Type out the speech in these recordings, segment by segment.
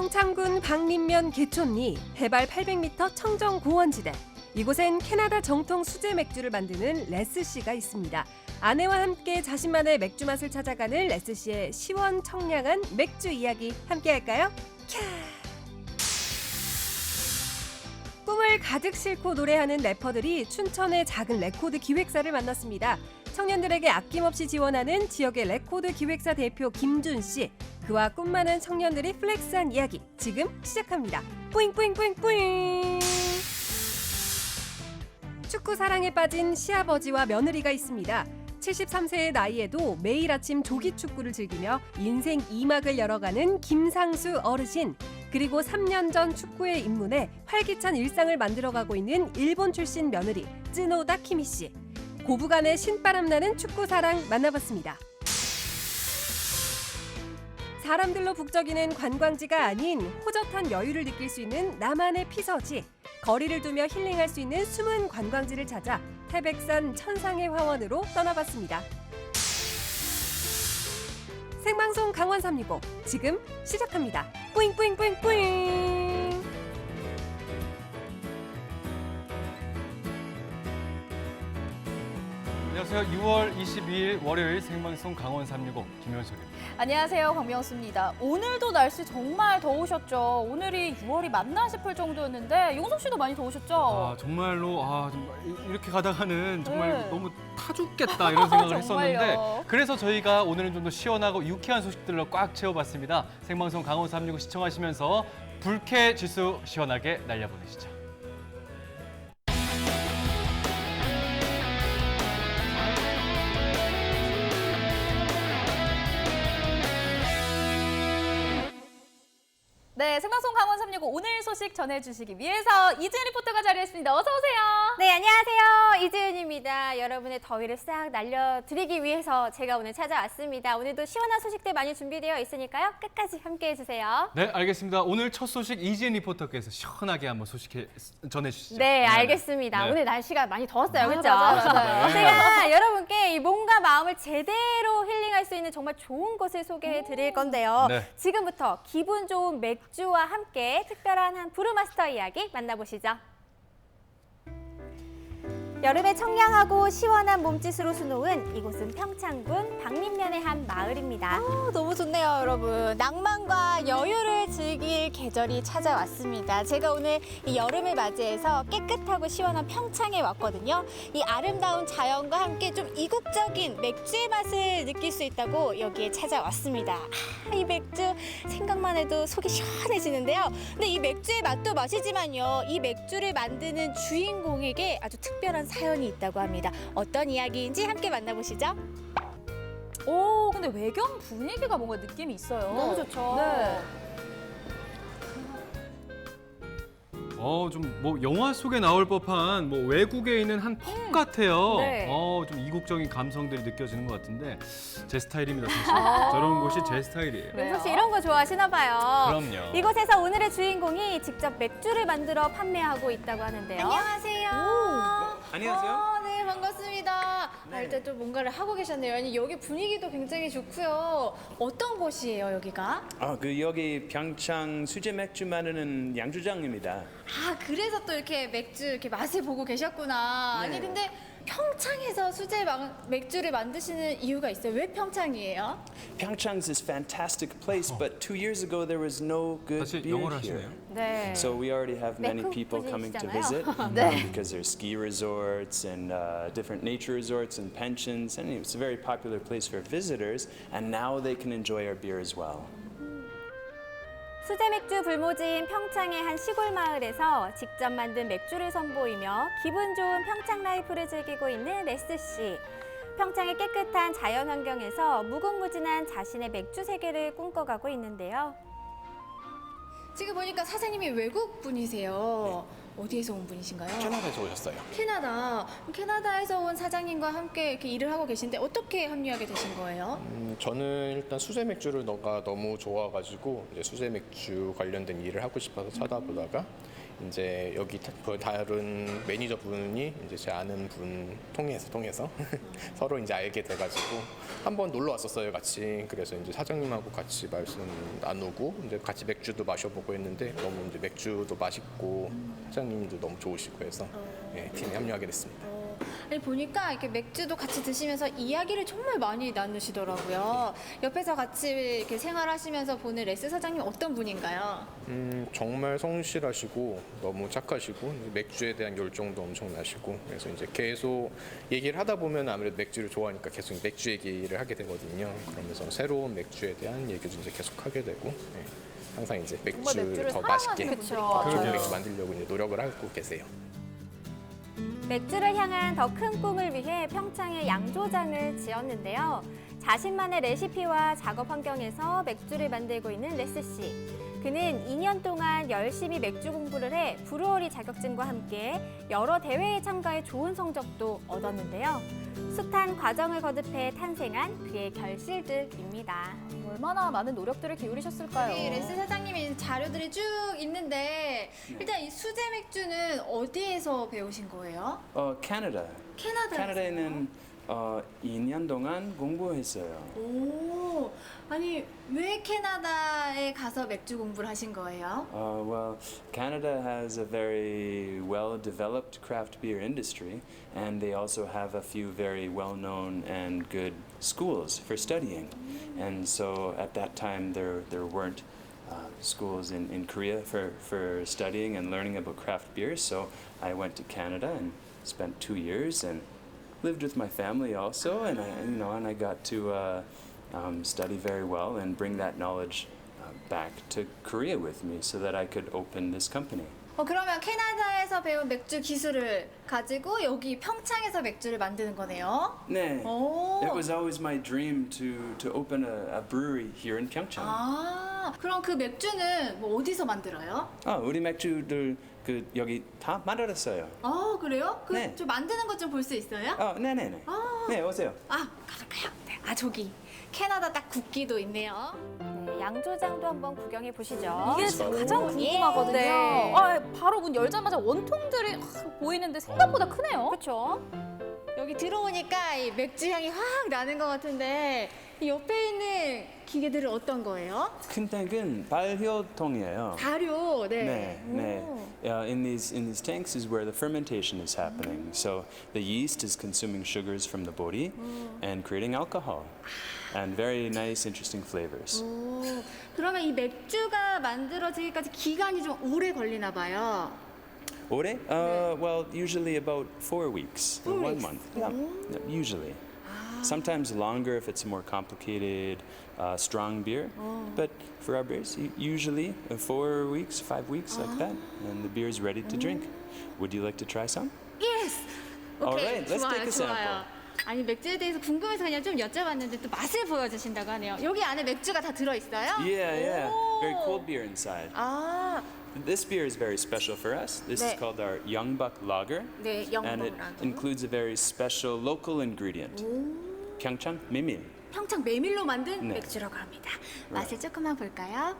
평창군 박림면 개촌리 해발 800m 청정 고원지대. 이곳엔 캐나다 정통 수제 맥주를 만드는 레스 씨가 있습니다. 아내와 함께 자신만의 맥주 맛을 찾아가는 레스 씨의 시원청량한 맥주 이야기 함께 할까요? 캬! 꿈을 가득 싣고 노래하는 래퍼들이 춘천의 작은 레코드 기획사를 만났습니다. 청년들에게 아낌없이 지원하는 지역의 레코드 기획사 대표 김준 씨. 그와 꿈 많은 청년들이 플렉스한 이야기 지금 시작합니다. 뿌잉뿌잉뿌잉뿌잉. 축구 사랑에 빠진 시아버지와 며느리가 있습니다. 73세의 나이에도 매일 아침 조기 축구를 즐기며 인생 2막을 열어가는 김상수 어르신. 그리고 3년 전 축구에 입문해 활기찬 일상을 만들어가고 있는 일본 출신 며느리 쯔노다 키미 씨. 고부간의 신바람 나는 축구 사랑 만나봤습니다. 사람들로 북적이는 관광지가 아닌 호젓한 여유를 느낄 수 있는 나만의 피서지. 거리를 두며 힐링할 수 있는 숨은 관광지를 찾아 태백산 천상의 화원으로 떠나봤습니다. 생방송 강원 365 지금 시작합니다. 뿌잉뿌잉뿌잉뿌잉. 안녕하세요. 6월 22일 월요일 생방송 강원 365 김현석입니다. 안녕하세요. 광명수입니다. 오늘도 날씨 정말 더우셨죠. 오늘이 6월이 맞나 싶을 정도였는데 용석 씨도 많이 더우셨죠? 정말로 이렇게 가다가는 정말 네. 너무 타 죽겠다 이런 생각을 했었는데 정말요. 그래서 저희가 오늘은 좀 더 시원하고 유쾌한 소식들로 꽉 채워봤습니다. 생방송 강원 365 시청하시면서 불쾌 지수 시원하게 날려보내시죠. 네, 생방송 강원 365 오늘 소식 전해주시기 위해서 이지은 리포터가 자리했습니다. 어서 오세요. 네, 안녕하세요. 이지은입니다. 여러분의 더위를 싹 날려드리기 위해서 제가 오늘 찾아왔습니다. 오늘도 시원한 소식들 많이 준비되어 있으니까요. 끝까지 함께해 주세요. 네, 알겠습니다. 오늘 첫 소식 이지은 리포터께서 시원하게 한번 소식 전해주시죠. 네, 알겠습니다. 네. 오늘 날씨가 많이 더웠어요. 그렇죠? 맞아요. 제가 여러분께 이 몸과 마음을 제대로 힐링할 수 있는 정말 좋은 곳을 소개해 드릴 건데요. 네. 지금부터 기분 좋은 맥주와 함께 특별한 한 브루마스터 이야기 만나보시죠. 여름에 청량하고 시원한 몸짓으로 수놓은 이곳은 평창군 박림면의 한 마을입니다. 너무 좋네요, 여러분. 낭만과 여유를 즐길 계절이 찾아왔습니다. 제가 오늘 이 여름을 맞이해서 깨끗하고 시원한 평창에 왔거든요. 이 아름다운 자연과 함께 좀 이국적인 맥주의 맛을 느낄 수 있다고 여기에 찾아왔습니다. 이 맥주 생각만 해도 속이 시원해지는데요. 근데 이 맥주의 맛도 맛이지만요. 이 맥주를 만드는 주인공에게 아주 특별한 사연이 있다고 합니다. 어떤 이야기인지 함께 만나보시죠. 오, 근데 외경 분위기가 뭔가 느낌이 있어요. 너무 좋죠. 네. 좀 뭐 영화 속에 나올 법한 뭐 외국에 있는 한 펍 같아요. 네. 좀 이국적인 감성들이 느껴지는 것 같은데 제 스타일입니다, 사실. 저런 곳이 제 스타일이에요. 네. 혹시 이런 거 좋아하시나 봐요. 그럼요. 이곳에서 오늘의 주인공이 직접 맥주를 만들어 판매하고 있다고 하는데요. 안녕하세요. 안녕하세요. 네, 반갑습니다. 네. 일단 또 뭔가를 하고 계셨네요. 아니, 여기 분위기도 굉장히 좋고요. 어떤 곳이에요, 여기가? 여기 평창 수제 맥주 만드는 양조장입니다. 그래서 또 이렇게 맥주 이렇게 맛을 보고 계셨구나. 네. 아니, 근데 평창에서 수제 맥주를 만드시는 이유가 있어요. 왜 평창이에요? Pyeongchang's this fantastic place, but 2 years ago there was no good 사실 beer 영어를 here. 하시네요. 네. So we already have many 매국 people coming to 분이시잖아요. visit 네. because there's ski resorts and different nature resorts and pensions, and it's a very popular place for visitors. And now they can enjoy our beer as well. 수제 맥주 불모지인 평창의 한 시골 마을에서 직접 만든 맥주를 선보이며 기분 좋은 평창 라이프를 즐기고 있는 레스 씨. 평창의 깨끗한 자연 환경에서 무궁무진한 자신의 맥주 세계를 꿈꿔가고 있는데요. 지금 보니까 사장님이 외국 분이세요. 어디에서 온 분이신가요? 캐나다에서 오셨어요. 캐나다. 캐나다에서 온 사장님과 함께 이렇게 일을 하고 계신데 어떻게 합류하게 되신 거예요? 저는 일단 수제 맥주를 너가 너무 좋아가지고 이제 수제 맥주 관련된 일을 하고 싶어서 찾아보다가 이제 여기 다른 매니저 분이 이제 제 아는 분 통해서 서로 이제 알게 돼가지고 한번 놀러 왔었어요 같이. 그래서 이제 사장님하고 같이 말씀 나누고 이제 같이 맥주도 마셔보고 했는데 너무 이제 맥주도 맛있고 사장님도 너무 좋으시고 해서 예, 팀에 합류하게 됐습니다. 아니, 보니까 이렇게 맥주도 같이 드시면서 이야기를 정말 많이 나누시더라고요. 옆에서 같이 이렇게 생활하시면서 보는 레스 사장님 어떤 분인가요? 정말 성실하시고 너무 착하시고 맥주에 대한 열정도 엄청 나시고 그래서 이제 계속 얘기를 하다 보면 아무래도 맥주를 좋아하니까 계속 맥주 얘기를 하게 되거든요. 그러면서 새로운 맥주에 대한 얘기도 이제 계속 하게 되고 네. 항상 이제 맥주를 더 맛있게 좋은 맥주 만들려고 이제 노력을 하고 계세요. 맥주를 향한 더 큰 꿈을 위해 평창에 양조장을 지었는데요. 자신만의 레시피와 작업 환경에서 맥주를 만들고 있는 레스 씨. 그는 2년 동안 열심히 맥주 공부를 해 브루어리 자격증과 함께 여러 대회에 참가해 좋은 성적도 얻었는데요. 숱한 과정을 거듭해 탄생한 그의 결실들입니다. 얼마나 많은 노력들을 기울이셨을까요? 우리 레스 사장님이 자료들이 쭉 있는데 일단 이 수제 맥주는 어디에서 배우신 거예요? 캐나다. 캐나다에는 2년 동안 공부했어요. 오, 아니 왜 캐나다에 가서 맥주 공부를 하신 거예요? Well, Canada has a very well-developed craft beer industry, and they also have a few very well-known and good schools for studying. And so at that time, there weren't schools in Korea for studying and learning about craft beer. So I went to Canada and spent 2 years and lived with my family also, and I got to study very well and bring that knowledge back to Korea with me so that I could open this company. 그러면 캐나다에서 배운 맥주 기술을 가지고 여기 평창에서 맥주를 만드는 거네요. 네. 오. It was always my dream to open a brewery here in Pyeongchang. 아, 그럼 그 맥주는 뭐 어디서 만들어요? 우리 맥주들 여기 다 만들었어요. 그래요? 네. 좀 만드는 것 좀 볼 수 있어요? 네네네. 네, 오세요. 가볼까요? 네. 저기 캐나다 딱 국기도 있네요. 네, 양조장도 한번 구경해 보시죠. 이게 가장 궁금하거든요. 네. 바로 문 열자마자 원통들이 보이는데 생각보다 크네요. 그렇죠. 여기 들어오니까 이 맥주 향이 확 나는 것 같은데 이 옆에 있는 기계들은 어떤 거예요? 큰 탱크는 발효통이에요. 발효. 네. In these tanks is where the fermentation is happening. So the yeast is consuming sugars from the body and creating alcohol and very nice, interesting flavors. 그러면 이 맥주가 만들어지기까지 기간이 좀 오래 걸리나 봐요. 오래? Well, usually about 4 weeks, 1 month. Yeah, usually. Sometimes longer if it's a more complicated, strong beer. But for our beers, usually 4 weeks, 5 weeks, like that, and the beer is ready to drink. Would you like to try some? Yes. All 오케이. right, let's take a 좋아요. sample. 아니 맥주에 대해서 궁금해서 그냥 좀 여쭤봤는데 또 맛을 보여주신다고 하네요. 여기 안에 맥주가 다 들어있어요? Yeah. 오. Very cold beer inside. 아, This beer is very special for us. This is 네. called our Youngbuck Lager. 네, And it 영봉랑. includes a very special local ingredient. Pyeongchang Mimil. 평창 메밀로 만든 네. 맥주라고 합니다. 맛을 조금만 볼까요?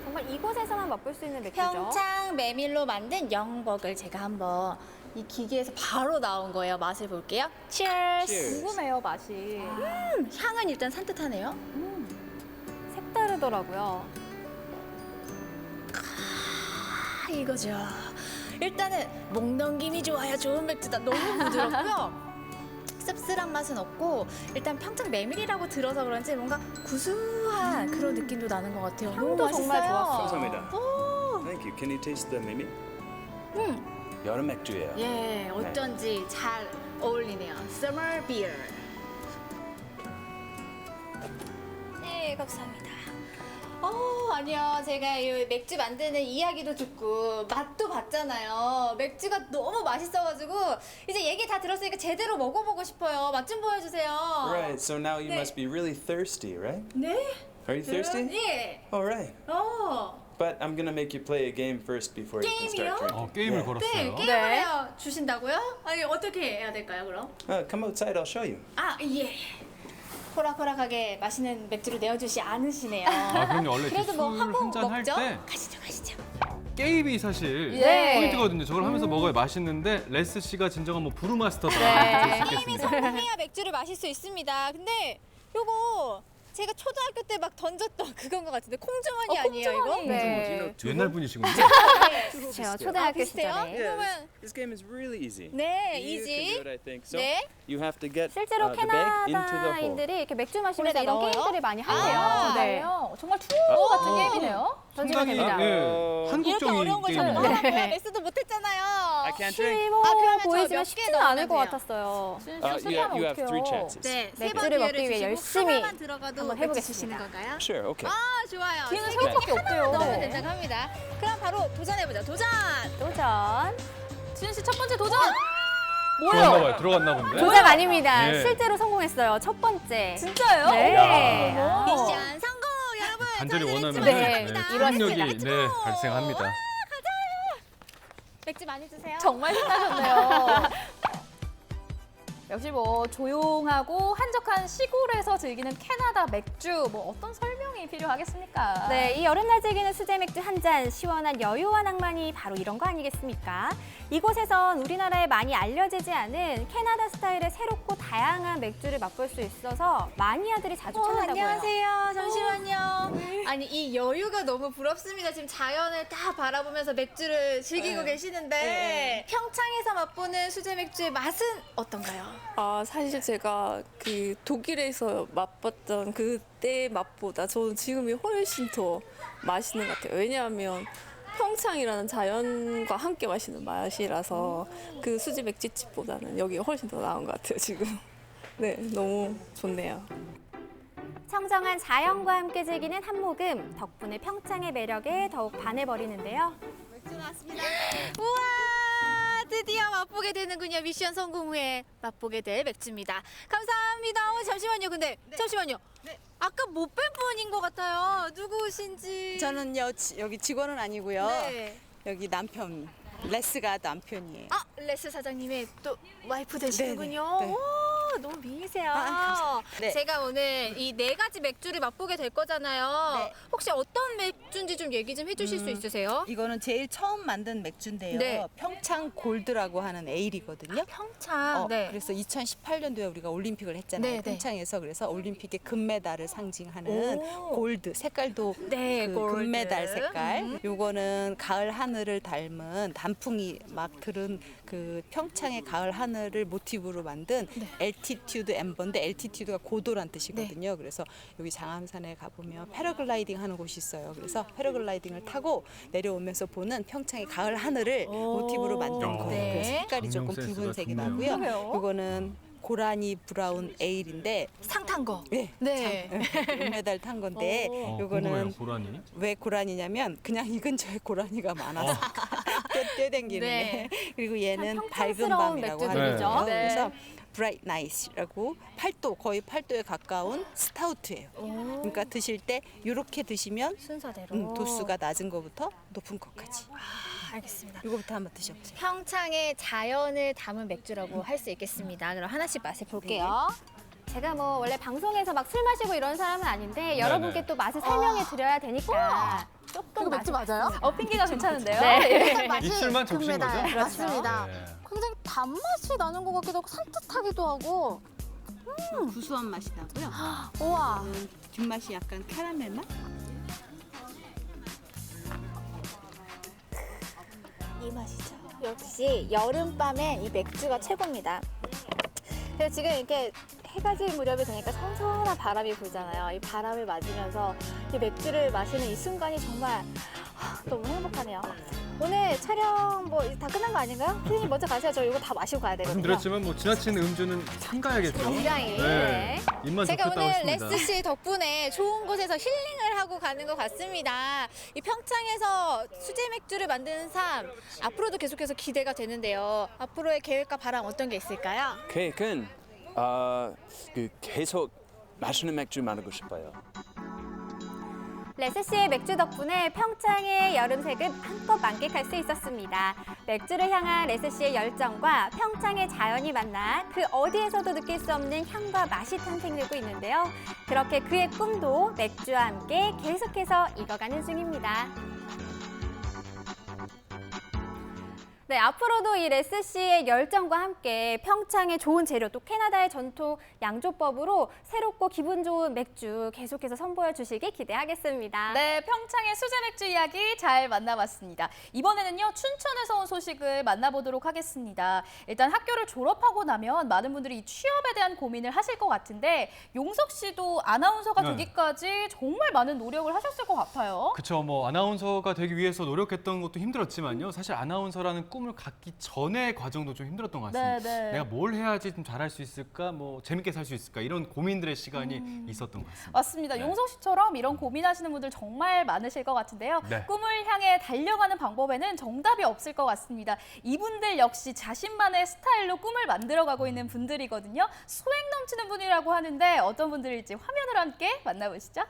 정말 이곳에서만 맛볼 수 있는 맥주죠. 평창 메밀로 만든 영복을 제가 한번 이 기계에서 바로 나온 거예요. 맛을 볼게요. Cheers. Cheers. 궁금해요, 맛이. 향은 일단 산뜻하네요. 색다르더라고요. 이거죠. 일단은 목 넘김이 좋아요. 좋은 맥주다. 너무 부드럽고요. 씁쓸한 맛은 없고 일단 평창 메밀이라고 들어서 그런지 뭔가 구수한 그런 느낌도 나는 것 같아요. 너무 향도 정말 맛있어요. 좋았어요. 감사합니다. 오, Thank you. Can you taste the Mimil? 여름 맥주예요. 예, 어쩐지 잘 어울리네요. Summer beer. 네, 감사합니다. 아니요. 제가 이 맥주 만드는 이야기도 듣고 맛도 봤잖아요. 맥주가 너무 맛있어가지고 이제 얘기 다 들었으니까 제대로 먹어보고 싶어요. 맛 좀 보여주세요. Right. So now you 네. must be really thirsty, right? 네? Are you thirsty? 예. All right. 어. But I'm gonna make you play a game first before you can 게임이요? start drinking. 게임을 Yeah. 걸었어요. 네, 게임을 해요. 주신다고요? 아니, 어떻게 해야 될까요, 그럼? Come outside. I'll show you. 아, 예. 호락호락하게 맛있는 맥주를 내어주지 않으시네요. 그럼요. 원래 그래도 뭐 술 하고 한잔 할 먹죠? 때 가시죠. 게임이 사실 네. 포인트거든요. 저걸 하면서 먹어야 맛있는데 레스 씨가 진정한 뭐 브루마스터다. 네. 볼수 게임이 있겠습니다. 성공해야 맥주를 마실 수 있습니다. 근데 요거 제가 초등학교 때 막 던졌던 그건 것 같은데 콩주머니 아니에요 이거? 콩주머니. 네. 옛날 분이시군요. 제가 초등학교 비슷해요? 시절에. 그러면 This game is really easy. 네, You can do easy. it, I think. So 네. you have to get 실제로 the bag into the hole. 캐나다인들이 이렇게 맥주 마시면서 볼에다 이런 넣어요? 게임들을 많이 한대요. 아, 네. 정말요? 정말 투어 같은 게임이네요. 던지면 상당히 됩니다. 예, 이렇게 한국적인 어려운 걸 저는 게임이네요. 하나고요. 레스도 못했잖아요. I can't drink. 쉬워 그러면 저 보이지만 몇 쉽지는 개 않을 것 넣으면 돼요? 같았어요. You have 3 chances. 네, 맥주를 먹기 위해 열심히 하나만 들어가도 한번 맥주 주시는 해보겠습니다. 건가요? Sure, okay. 아, 좋아요. 기회는 세 세 개 개밖에 없대요. 넣으면 네. 된다고 합니다. 그럼 바로 도전해보자. 도전! 도전. 지은 씨 첫 번째 도전. 들어갔나 봐요. 들어갔나 본데. 도전 아닙니다. 예. 실제로 성공했어요. 첫 번째. 진짜요? 네. 야. 미션 성공! 여러분, 간절히 저희는 원하면 네, 초능력이 네, 발생합니다. 맥주 많이 주세요. 정말 신나셨네요. 역시 뭐 조용하고 한적한 시골에서 즐기는 캐나다 맥주, 뭐 어떤 설명이 필요하겠습니까? 네, 이 여름날 즐기는 수제 맥주 한 잔, 시원한 여유와 낭만이 바로 이런 거 아니겠습니까? 이곳에선 우리나라에 많이 알려지지 않은 캐나다 스타일의 새롭고 다양한 맥주를 맛볼 수 있어서 마니아들이 자주 찾는다고요. 안녕하세요. 잠시만요. 아니 이 여유가 너무 부럽습니다. 지금 자연을 다 바라보면서 맥주를 즐기고 계시는데 평창에서 맛보는 수제 맥주의 맛은 어떤가요? 아, 사실 제가 그 독일에서 맛봤던 그때 맛보다 저는 지금이 훨씬 더 맛있는 것 같아요. 왜냐하면 평창이라는 자연과 함께 마시는 맛이라서 그 수제 맥주집보다는 여기가 훨씬 더 나은 것 같아요, 지금. 네, 너무 좋네요. 청정한 자연과 함께 즐기는 한 모금, 덕분에 평창의 매력에 더욱 반해버리는데요. 맥주 나왔습니다. 우와 드디어 맛보게 되는군요. 미션 성공 후에 맛보게 될 맥주입니다. 감사합니다. 잠시만요. 근데 잠시만요. 아까 못 뵌 분인 것 같아요. 누구신지. 저는요 여기 직원은 아니고요. 네. 여기 남편 레스가 남편이에요. 아 레스 사장님의 또 와이프 되시는군요. 네네, 네. 오 너무 미인이세요. 감사합니다. 네. 제가 오늘 이 4가지 맥주를 맛보게 될 거잖아요. 네. 혹시 어떤 맥주인지 좀 얘기 좀 해주실 수 있으세요? 이거는 제일 처음 만든 맥주인데요. 네. 평창 골드라고 하는 에일이거든요. 평창. 네. 그래서 2018년도에 우리가 올림픽을 했잖아요. 네, 네. 평창에서 그래서 올림픽의 금메달을 상징하는 오. 골드 색깔도 네, 그 골드. 금메달 색깔. 요거는 가을 하늘을 닮은 단풍이 막 들은 그 평창의 가을 하늘을 모티브로 만든 엘티튜드 엠버인데 엘티튜드가 고도란 뜻이거든요. 그래서 여기 장암산에 가보면 패러글라이딩 하는 곳이 있어요. 그래서 패러글라이딩을 타고 내려오면서 보는 평창의 가을 하늘을 모티브로 만든 거예요. 네. 그래서 색깔이 조금 감정 센스가 붉은색이 좋네요. 나고요. 그래요? 이거는 고라니 브라운 에일인데 상탄 거. 네, 네. 금메달 탄 건데 궁금해요, 요거는 고라니. 왜 고라니냐면 그냥 이 근처에 고라니가 많아서 뛰어댕기는 네. 그리고 얘는 참 밝은 평창스러운 밤이라고 맥주들이죠. 하거든요. 네. 그래서 브라이트 나이스라고 8도 거의 8도에 가까운 스타우트예요. 그러니까 드실 때 이렇게 드시면 순서대로. 도수가 낮은 것부터 높은 것까지. 알겠습니다. 이거부터 한번 드셔보세요. 평창의 자연을 담은 맥주라고 할 수 있겠습니다. 그럼 하나씩 맛을 볼게요. 제가 뭐 원래 방송에서 막 술 마시고 이런 사람은 아닌데 여러분께 또 맛을 설명해 드려야 되니까 조금 이거 맥주 맛을 맞아요? 핑계가 괜찮은데요? 네. 입술만 접신 거죠? 맞습니다. 네. 굉장히 단맛이 나는 것 같기도 하고 산뜻하기도 하고. 구수한 맛이 나고요. 우와. 뒷맛이 약간 캐러멜 맛? 이 맛이죠. 역시 여름밤엔 이 맥주가 최고입니다. 그래서 지금 이렇게 해가 질 무렵이 되니까 선선한 바람이 불잖아요. 이 바람을 맞으면서 이 맥주를 마시는 이 순간이 정말 너무 행복하네요. 오늘 촬영 뭐 다 끝난 거 아닌가요? 피디님 먼저 가세요. 저 이거 다 마시고 가야 되거든요. 말씀드렸지만 뭐 지나치는 음주는 삼가야겠죠. 굉장히. 네. 입만 제가 좋겠다고 오늘 했습니다. 레스 씨 덕분에 좋은 곳에서 힐링을 하고 가는 것 같습니다. 이 평창에서 수제 맥주를 만드는 삶 앞으로도 계속해서 기대가 되는데요. 앞으로의 계획과 바람 어떤 게 있을까요? 계획은 그 계속 맛있는 맥주 만들고 싶어요. 레스 씨의 맥주 덕분에 평창의 여름색을 한껏 만끽할 수 있었습니다. 맥주를 향한 레스 씨의 열정과 평창의 자연이 만나 그 어디에서도 느낄 수 없는 향과 맛이 탄생되고 있는데요. 그렇게 그의 꿈도 맥주와 함께 계속해서 익어가는 중입니다. 네, 앞으로도 이 레스 씨의 열정과 함께 평창의 좋은 재료 또 캐나다의 전통 양조법으로 새롭고 기분 좋은 맥주 계속해서 선보여 주시길 기대하겠습니다. 네, 평창의 수제 맥주 이야기 잘 만나봤습니다. 이번에는요, 춘천에서 온 소식을 만나보도록 하겠습니다. 일단 학교를 졸업하고 나면 많은 분들이 이 취업에 대한 고민을 하실 것 같은데 용석 씨도 아나운서가 되기까지 정말 많은 노력을 하셨을 것 같아요. 그렇죠. 뭐 아나운서가 되기 위해서 노력했던 것도 힘들었지만요. 사실 아나운서라는 꿈을 갖기 전의 과정도 좀 힘들었던 것 같습니다. 네. 내가 뭘 해야지 좀 잘할 수 있을까, 뭐 재밌게 살 수 있을까 이런 고민들의 시간이 있었던 것 같습니다. 맞습니다. 네. 용석 씨처럼 이런 고민하시는 분들 정말 많으실 것 같은데요. 네. 꿈을 향해 달려가는 방법에는 정답이 없을 것 같습니다. 이분들 역시 자신만의 스타일로 꿈을 만들어가고 있는 분들이거든요. 소행 넘치는 분이라고 하는데 어떤 분들일지 화면으로 함께 만나보시죠.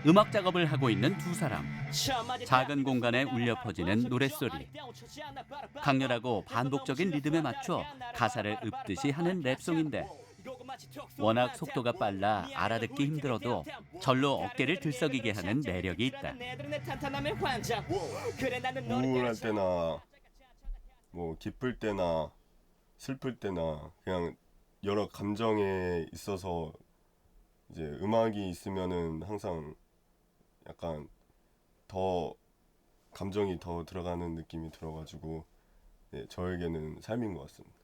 음악 작업을 하고 있는 두 사람. 작은 공간에 울려 퍼지는 노랫소리. 강렬하고 반복적인 리듬에 맞춰 가사를 읊듯이 하는 랩송인데 워낙 속도가 빨라 알아듣기 힘들어도 절로 어깨를 들썩이게 하는 매력이 있다. 우울할 때나 뭐 기쁠 때나 슬플 때나 그냥 여러 감정에 있어서 이제 음악이 있으면은 항상 약간 더 감정이 더 들어가는 느낌이 들어가지고 네, 저에게는 삶인 것 같습니다.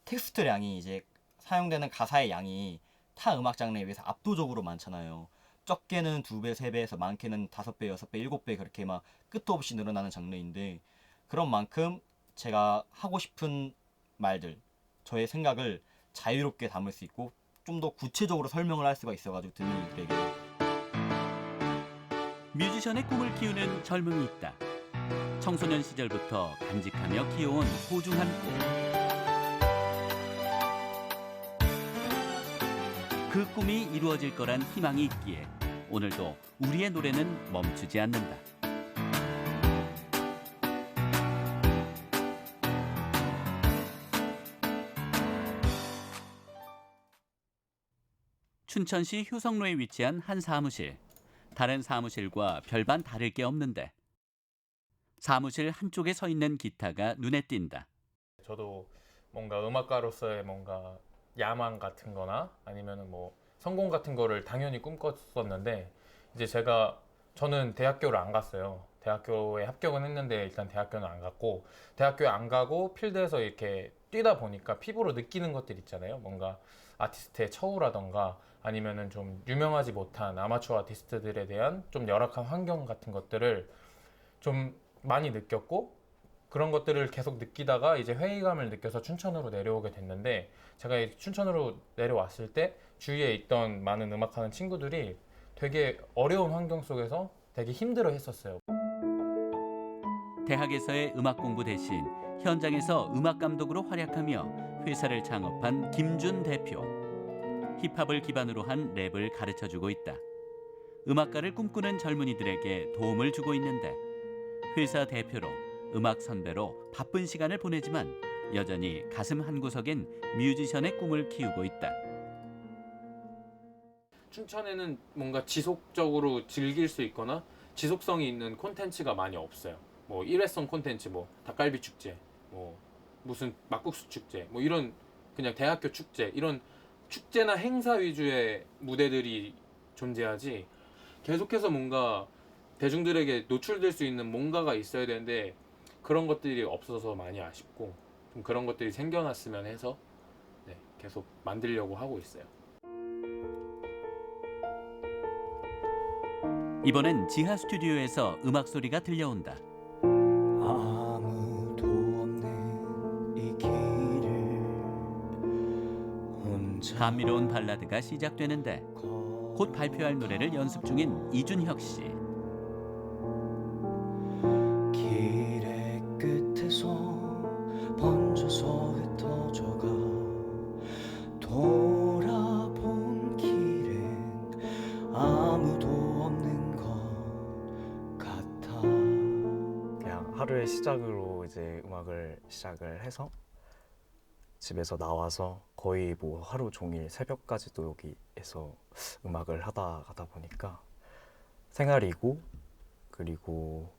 텍스트량이 이제 사용되는 가사의 양이 타 음악 장르에 비해서 압도적으로 많잖아요. 적게는 2배, 3배에서 많게는 5배, 6배, 7배 그렇게 막 끝도 없이 늘어나는 장르인데 그런 만큼 제가 하고 싶은 말들, 저의 생각을 자유롭게 담을 수 있고 좀 더 구체적으로 설명을 할 수가 있어가지고 듣는 이들에게 뮤지션의 꿈을 키우는 젊음이 있다. 청소년 시절부터 간직하며 키워온 소중한 꿈. 그 꿈이 이루어질 거란 희망이 있기에 오늘도 우리의 노래는 멈추지 않는다. 춘천시 효성로에 위치한 한 사무실. 다른 사무실과 별반 다를 게 없는데 사무실 한쪽에 서 있는 기타가 눈에 띈다. 저도 뭔가 음악가로서의 뭔가 야망 같은 거나 아니면은 뭐 성공 같은 거를 당연히 꿈꿨었는데 이제 저는 대학교를 안 갔어요. 대학교에 합격은 했는데 일단 대학교는 안 갔고 대학교에 안 가고 필드에서 이렇게 뛰다 보니까 피부로 느끼는 것들 있잖아요. 뭔가 아티스트의 처우라던가 아니면은 좀 유명하지 못한 아마추어 아티스트들에 대한 좀 열악한 환경 같은 것들을 좀 많이 느꼈고 그런 것들을 계속 느끼다가 이제 회의감을 느껴서 춘천으로 내려오게 됐는데 제가 춘천으로 내려왔을 때 주위에 있던 많은 음악하는 친구들이 되게 어려운 환경 속에서 되게 힘들어 했었어요. 대학에서의 음악 공부 대신 현장에서 음악 감독으로 활약하며 회사를 창업한 김준 대표. 힙합을 기반으로 한 랩을 가르쳐주고 있다. 음악가를 꿈꾸는 젊은이들에게 도움을 주고 있는데 회사 대표로 음악 선배로 바쁜 시간을 보내지만 여전히 가슴 한구석엔 뮤지션의 꿈을 키우고 있다. 춘천에는 뭔가 지속적으로 즐길 수 있거나 지속성이 있는 콘텐츠가 많이 없어요. 뭐 일회성 콘텐츠, 뭐 닭갈비 축제, 뭐 무슨 막국수 축제, 뭐 이런 그냥 대학교 축제 이런 축제나 행사 위주의 무대들이 존재하지 계속해서 뭔가 대중들에게 노출될 수 있는 뭔가가 있어야 되는데 그런 것들이 없어서 많이 아쉽고 좀 그런 것들이 생겨났으면 해서 네, 계속 만들려고 하고 있어요. 이번엔 지하 스튜디오에서 음악 소리가 들려온다. 아무도 없는 이 길을 혼자 감미로운 발라드가 시작되는데 곧 발표할 노래를 연습 중인 이준혁 씨. 길의 끝에서 번져서 흩어져가 돌아본 길엔 아무도 없는 것 같아. 그냥 하루의 시작으로 이제 음악을 시작을 해서 집에서 나와서 거의 뭐 하루 종일 새벽까지도 여기에서 음악을 하다 가다 보니까 생활이고 그리고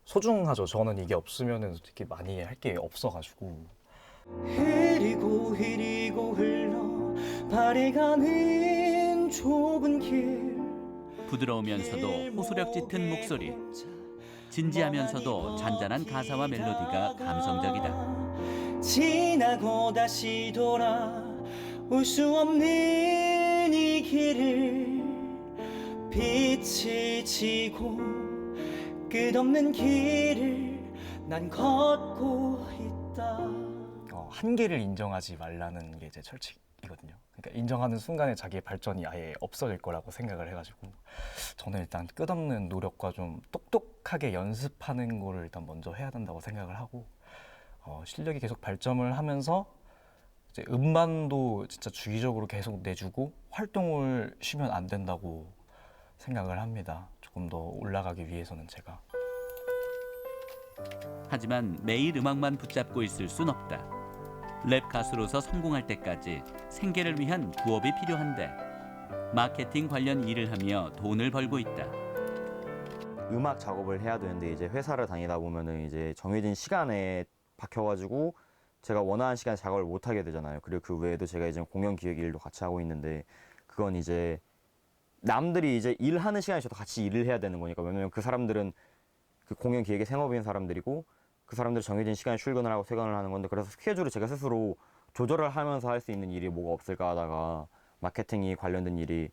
소중하죠. 저는 이게 없으면은 솔직히 많이 할 게 없어가지고. 흐리고 흘러 바래가는 좁은 길 부드러우면서도 호소력 짙은 목소리, 진지하면서도 잔잔한 가사와 멜로디가 감성적이다. 지나고 다시 돌아올 수 없는 이 길을 빛이 지고 끝없는 길을 난 걷고 있다. 한계를 인정하지 말라는 게 제 철칙이거든요. 그러니까 인정하는 순간에 자기의 발전이 아예 없어질 거라고 생각을 해가지고 저는 일단 끝없는 노력과 좀 똑똑하게 연습하는 거를 일단 먼저 해야 된다고 생각을 하고 실력이 계속 발전을 하면서 이제 음반도 진짜 주기적으로 계속 내주고 활동을 쉬면 안 된다고 생각을 합니다. 조금 더 올라가기 위해서는 제가. 하지만 매일 음악만 붙잡고 있을 순 없다. 랩 가수로서 성공할 때까지 생계를 위한 부업이 필요한데 마케팅 관련 일을 하며 돈을 벌고 있다. 음악 작업을 해야 되는데 이제 회사를 다니다 보면은 이제 정해진 시간에 박혀가지고 제가 원하는 시간에 작업을 못 하게 되잖아요. 그리고 그 외에도 제가 이제 공연 기획 일도 같이 하고 있는데 그건 이제 남들이 이제 일하는 시간에 저도 같이 일을 해야 되는 거니까. 왜냐면 그 사람들은 그 공연 기획의 생업인 사람들이고 그 사람들이 정해진 시간에 출근을 하고 퇴근을 하는 건데, 그래서 스케줄을 제가 스스로 조절을 하면서 할 수 있는 일이 뭐가 없을까 하다가 마케팅이 관련된 일이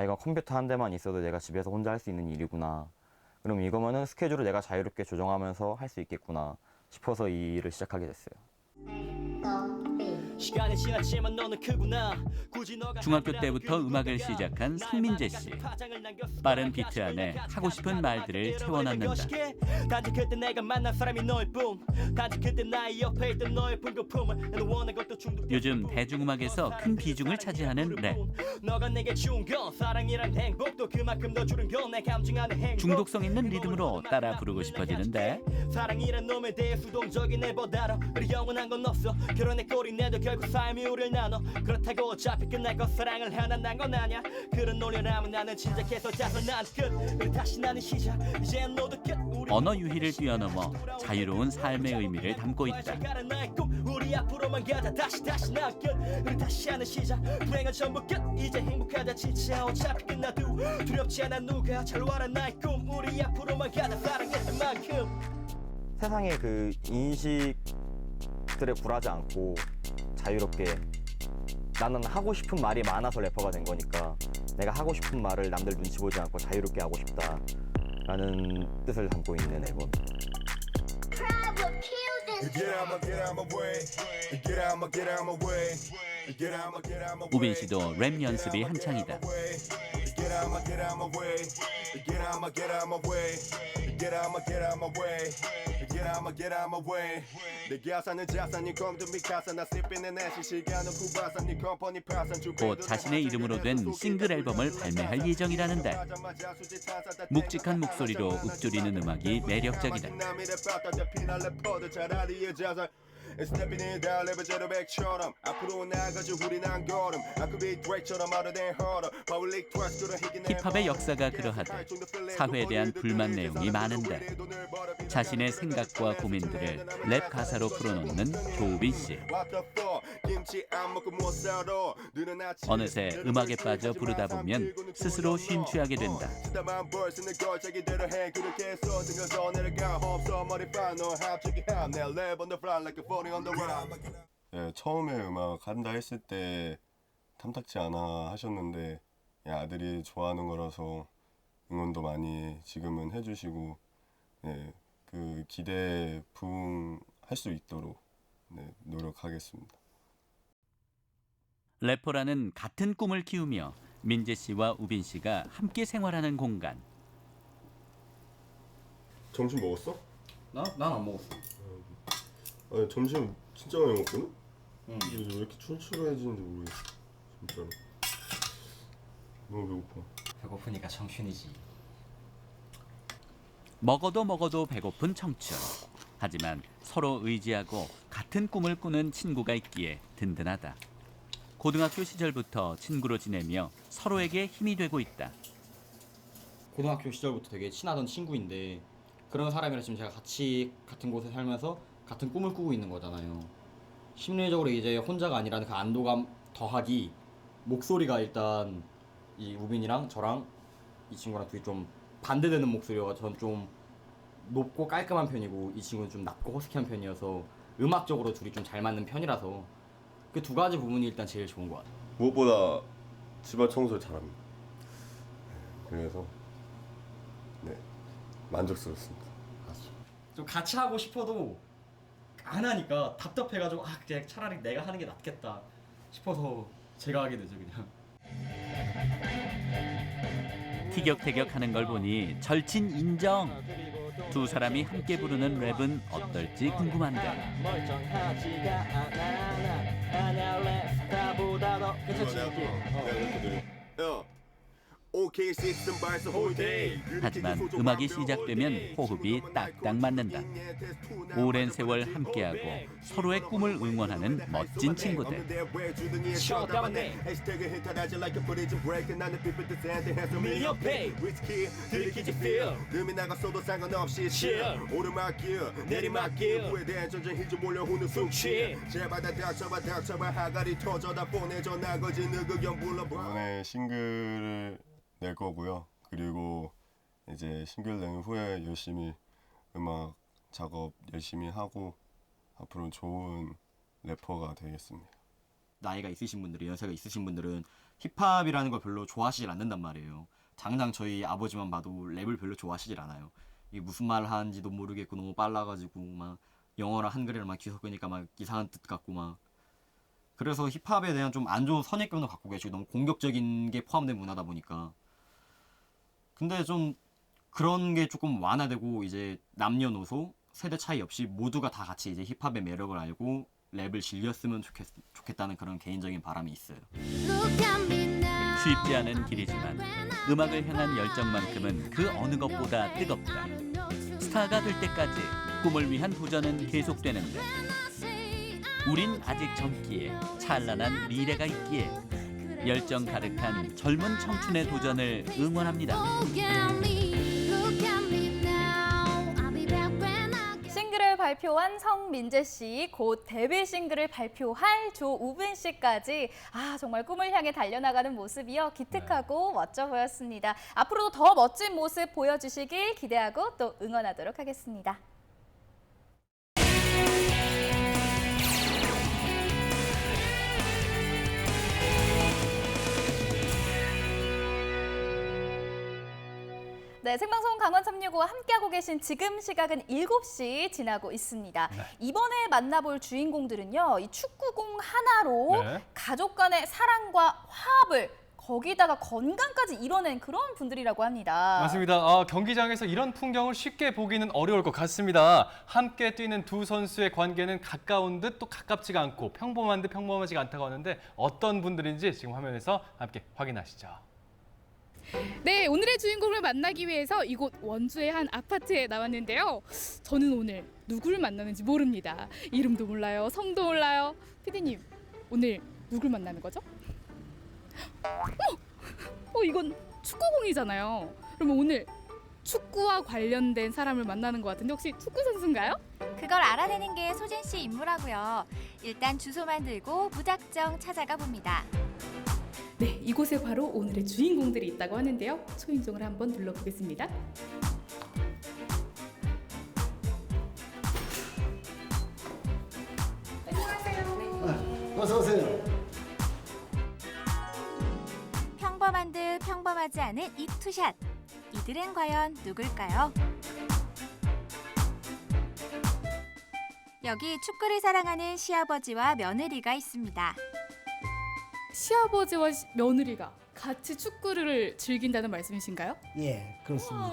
이거 컴퓨터 한 대만 있어도 내가 집에서 혼자 할 수 있는 일이구나. 그럼 이거면은 스케줄을 내가 자유롭게 조정하면서 할 수 있겠구나 싶어서 이 일을 시작하게 됐어요. 중학교 때부터 음악을 시작한 성민재 씨. 빠른 비트 안에 하고 싶은 말들을 채워넣는다. 요즘 대중음악에서 큰 비중을 차지하는 랩. 중독성 있는 리듬으로 따라 부르고 싶어지는데 사랑이란 놈에 대해 수동적인 애보다도 그리 영원한 건 없어. 결혼의 꼴이 내도 결국 삶이 우릴 나눠. 그렇다고 어차피 끝날 것 사랑을 해난다는 건 아냐. 그런 논리라면 나는 진작해서 자서 난 끝. 그리고 다시 나는 시작. 이젠 너도 끝. 언어 유희를 뛰어넘어 자유로운 삶의 의미를 담고 있다. 우리 앞으로만 가자. 다시 난 끝. 그리고 다시 하는 시작. 불행은 전부 끝. 이제 행복하자 진짜. 어차피 끝나도 두렵지 않아. 누가 잘 와라 나의 꿈. 우리 앞으로만 가자. 사랑했던 만큼. 세상의 그 인식들에 굴하지 않고 자유롭게, 나는 하고 싶은 말이 많아서 래퍼가 된 거니까 내가 하고 싶은 말을 남들 눈치 보지 않고 자유롭게 하고 싶다라는 뜻을 담고 있는 앨범. 우빈 씨도 랩 연습이 한창이다. 곧 자신의 이름으로 된 싱글 앨범을 발매할 예정이라는데 묵직한 목소리로 읊조리는 음악이 매력적이다. 힙합의 역사가 그러하듯 사회에 대한 불만 내용이 많은데 자신의 생각과 고민들을 랩 가사로 풀어놓는 조우빈 씨. 어느새 음악에 빠져 부르다 보면 스스로 쉼 취하게 된다. 네, 처음에 음악 한다 했을 때 탐탁지 않아 하셨는데 아들이 좋아하는 거라서 응원도 많이 지금은 해주시고 그 기대에 부응할 수 있도록 노력하겠습니다. 래퍼라는 같은 꿈을 키우며 민재 씨와 우빈 씨가 함께 생활하는 공간. 점심 먹었어? 난 안 먹었어. 아니 점심 진짜 많이 먹거든? 왜 이렇게 출출해지는지 모르겠어 진짜로. 너무 배고파. 배고프니까 청춘이지. 먹어도 배고픈 청춘. 하지만 서로 의지하고 같은 꿈을 꾸는 친구가 있기에 든든하다. 고등학교 시절부터 친구로 지내며 서로에게 힘이 되고 있다. 고등학교 시절부터 되게 친하던 친구인데 그런 사람이랑 지금 제가 같이 같은 곳에 살면서 같은 꿈을 꾸고 있는 거잖아요. 심리적으로 이제 혼자가 아니라는 그 안도감 더하기 목소리가 일단 이 우빈이랑 저랑 이 친구랑 둘이 좀 반대되는 목소리가 전 좀 높고 깔끔한 편이고 이 친구는 좀 낮고 허스키한 편이어서 음악적으로 둘이 좀 잘 맞는 편이라서 그 두 가지 부분이 일단 제일 좋은 것 같아요. 무엇보다 집안 청소를 잘합니다. 그래서 네 만족스럽습니다. 좀 같이 하고 싶어도 안 하니까 답답해가지고 그냥 차라리 내가 하는 게 낫겠다 싶어서 제가 하게 되죠 그냥. 티격태격하는 걸 보니 절친 인정. 두 사람이 함께 부르는 랩은 어떨지 궁금한데. 멀쩡하지가 않아 랩스타보다 더 하지만 음악이 시작되면 호흡이 딱딱 맞는다. 오랜 세월 함께하고 서로의 꿈을 응원하는 멋진 친구들. 밀려페이 들키지 feel 음이 나갔어도 상관없이 chill 오르막길 내리막길 후에 대한 전쟁 힘좀 몰려 후는 숙취 제발 다 닥쳐봐 하가리 터져다 보내줘 나거지 느그경 불러봐. 이번에 싱글을 낼 거고요. 그리고 이제 싱글 낸 후에 열심히 음악 작업 열심히 하고 앞으로 좋은 래퍼가 되겠습니다. 나이가 있으신 분들이 연세가 있으신 분들은 힙합이라는 걸 별로 좋아하시질 않는단 말이에요. 당장 저희 아버지만 봐도 랩을 별로 좋아하시질 않아요. 이게 무슨 말 하는지도 모르겠고 너무 빨라가지고 막 영어랑 한글이랑 막 뒤섞으니까 막 이상한 뜻 같고 막 그래서 힙합에 대한 좀 안 좋은 선입견도 갖고 계시고 너무 공격적인 게 포함된 문화다 보니까 근데 좀 그런 게 조금 완화되고 이제 남녀노소 세대 차이 없이 모두가 다 같이 이제 힙합의 매력을 알고 랩을 즐겼으면 좋겠다는 그런 개인적인 바람이 있어요. 쉽지 않은 길이지만 음악을 향한 열정만큼은 그 어느 것보다 뜨겁다. 스타가 될 때까지 꿈을 위한 도전은 계속되는데 우린 아직 젊기에 찬란한 미래가 있기에 열정 가득한 젊은 청춘의 도전을 응원합니다. 싱글을 발표한 성민재 씨, 곧 데뷔 싱글을 발표할 조우빈 씨까지 정말 꿈을 향해 달려나가는 모습이요 기특하고 멋져 보였습니다. 앞으로도 더 멋진 모습 보여주시길 기대하고 또 응원하도록 하겠습니다. 네, 생방송 강원 365와 함께하고 계신 지금 시각은 7시 지나고 있습니다. 네. 이번에 만나볼 주인공들은요, 이 축구공 하나로 가족 간의 사랑과 화합을 거기다가 건강까지 이뤄낸 그런 분들이라고 합니다. 맞습니다. 경기장에서 이런 풍경을 쉽게 보기는 어려울 것 같습니다. 함께 뛰는 두 선수의 관계는 가까운 듯 또 가깝지가 않고 평범한 듯 평범하지가 않다고 하는데 어떤 분들인지 지금 화면에서 함께 확인하시죠. 네, 오늘의 주인공을 만나기 위해서 이곳 원주의 한 아파트에 나왔는데요. 저는 오늘 누구를 만나는지 모릅니다. 이름도 몰라요, 성도 몰라요. 피디님, 오늘 누굴 만나는 거죠? 이건 축구공이잖아요. 그러면 오늘 축구와 관련된 사람을 만나는 것 같은데 혹시 축구 선수인가요? 그걸 알아내는 게 소진 씨 임무라고요. 일단 주소만 들고 무작정 찾아가 봅니다. 네, 이곳에 바로 오늘의 주인공들이 있다고 하는데요. 초인종을 한번 눌러보겠습니다. 안녕하세요. 어서 오세요. 평범한 듯 평범하지 않은 이 투샷. 이들은 과연 누굴까요? 여기 축구를 사랑하는 시아버지와 며느리가 있습니다. 시아버지와 며느리가 같이 축구를 즐긴다는 말씀이신가요? 예, 그렇습니다.